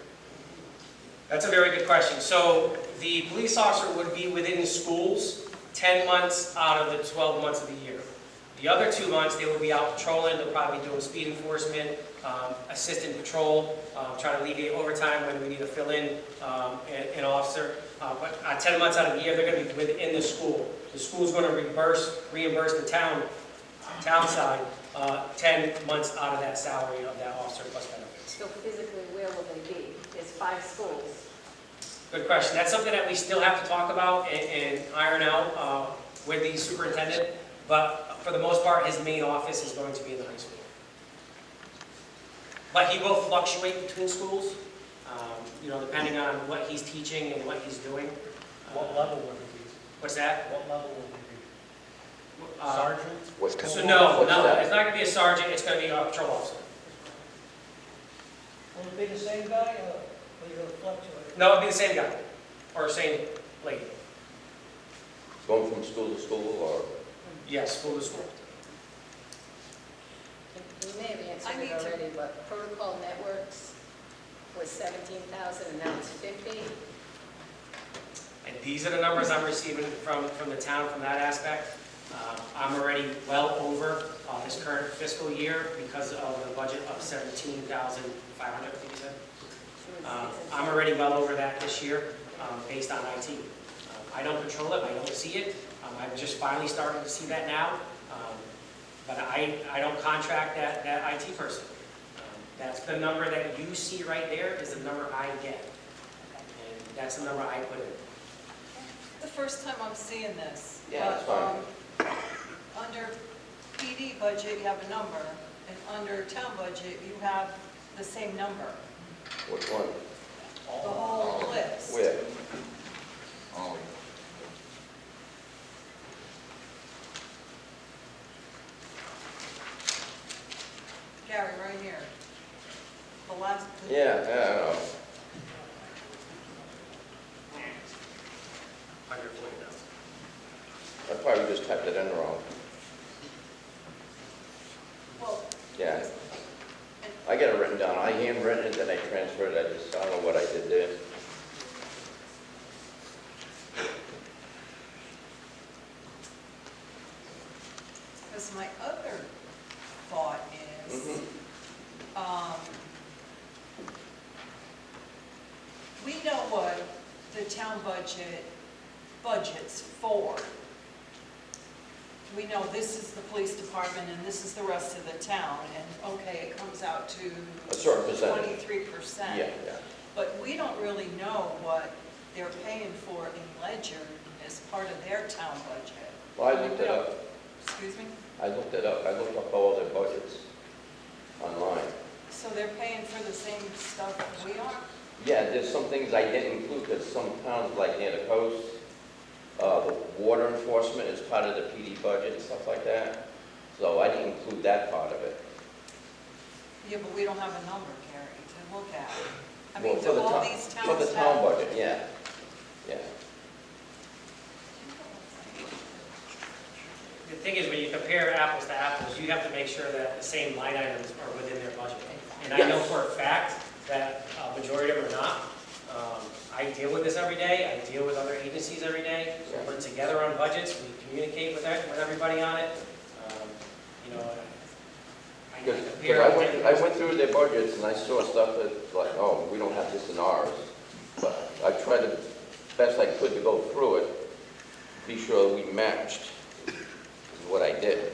That's a very good question. So the police officer would be within schools 10 months out of the 12 months of the year. The other 2 months, they would be out patrolling. They'll probably be doing speed enforcement, assistant patrol, trying to alleviate overtime when we need to fill in an officer. But 10 months out of the year, they're going to be within the school. The school's going to reimburse the town side 10 months out of that salary of that officer plus benefits. So physically, where will they be? There's 5 schools. Good question. That's something that we still have to talk about and iron out with the superintendent. But for the most part, his main office is going to be in the high school. But he will fluctuate between schools, depending on what he's teaching and what he's doing. What level will it be? What's that? What level will it be? Sergeant? What's So no, that? it's not going to be a sergeant. It's going to be a patrol officer. Will it be the same guy, or will you fluctuate? No, it'll be the same guy or same lady. Going from school to school, or? Yes, school to school. You may have I answered need it to- already, but protocol networks was 17,000 and now it's 50. And these are the numbers I'm receiving from the town from that aspect. I'm already well over this current fiscal year because of the budget of 17,500, I think you said. I'm already well over that this year based on IT. I don't control it, I don't see it. I'm just finally starting to see that now. But I don't contract that IT person. That's the number that you see right there is the number I get. And that's the number I put in. The first time I'm seeing this. Yeah, that's fine. Under PD budget, you have a number, and under town budget, you have the same number, Which one? the whole list. Where? Oh, Gary, right here. The last. Yeah, I know. 140,000. I probably just typed it in wrong. Well, Yeah. I get it written down. I handwritten it, then I transferred it. I don't know what I did there. because my other thought is, we know what the town budgets for. We know this is the police department and this is the rest of the town, and okay, it comes out to A certain percentage. 23%. Yeah. But we don't really know what they're paying for in Ledger as part of their town budget. Well, I looked it up. Excuse me? I looked it up. I looked up all their budgets online. So they're paying for the same stuff we are? Yeah, there's some things I didn't include because some towns like near the coast, the water enforcement is part of the PD budget and stuff like that. So I didn't include that part of it. Yeah, but we don't have a number, Gary, to look at. I Well, mean, for do the all town- these towns For the town have? budget, yeah. Yeah. The thing is, when you compare apples to apples, you have to make sure that the same line items are within their budget. And I know Yes. for a fact that a majority of them are not. I deal with this every day. I deal with other agencies every day. Yeah. We're together on budgets. We communicate with everybody on it. I Because compare. I went through their budgets and I saw stuff that's like, oh, we don't have this in ours. But I tried the best I could to go through it, be sure we matched what I did.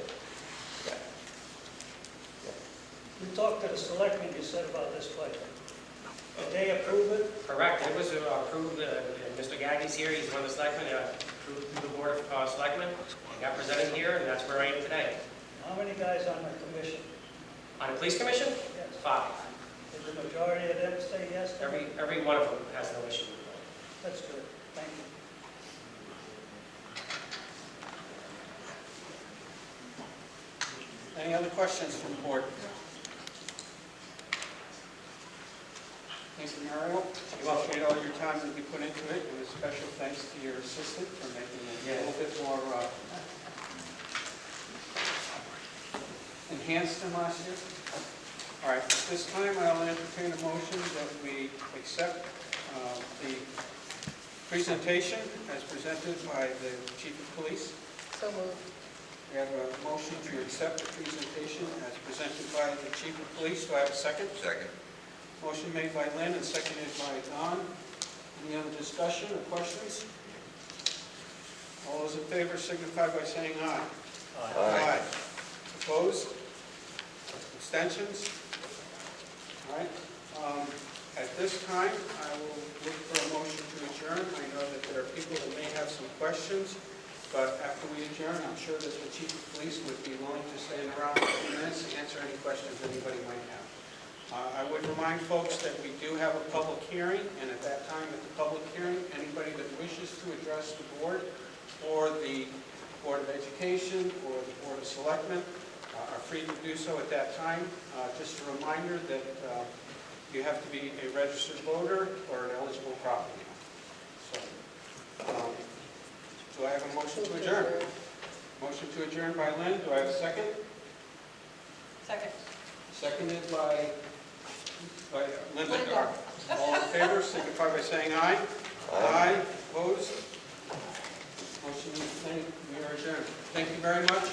Yeah. You talked to the selectmen, you said about this budget. Did they approve it? Correct. It was approved. Mr. Gagny's here. He's one of the selectmen. Approved through the board of selectmen. He got presented here, and that's where I am today. How many guys on the commission? On the police commission, Yes. 5. Did the majority of them say yes? to it? Every one of them has no issue with it. That's good, thank you. Any other questions from the board? Thank you, Mario. Appreciate all your time that you put into it, and a special thanks to your assistant for making it a little bit more enhanced than last year. All right, at this time, I'll entertain a motion that we accept the presentation as presented by the Chief of Police. So moved. We have a motion to accept the presentation as presented by the Chief of Police. Do I have a second? Second. Motion made by Lynn and seconded by Don. Any other discussion or questions? All those in favor signify by saying aye. Aye. Opposed? Abstentions? All right. At this time, I will look for a motion to adjourn. I know that there are people that may have some questions, but after we adjourn, I'm sure that the Chief of Police would be willing to stay around for a few minutes to answer any questions anybody might have. I would remind folks that we do have a public hearing, and at that time, at the public hearing, anybody that wishes to address the board or the Board of Education or the Board of Selectmen are free to do so at that time. Just a reminder that you have to be a registered voter or an eligible property owner. So, do I have a motion to adjourn? Motion to adjourn by Lynn. Do I have a second? Second. Seconded by Linda. All in favor, signify by saying aye. Aye. Opposed? Motion is made. We are adjourned. Thank you very much.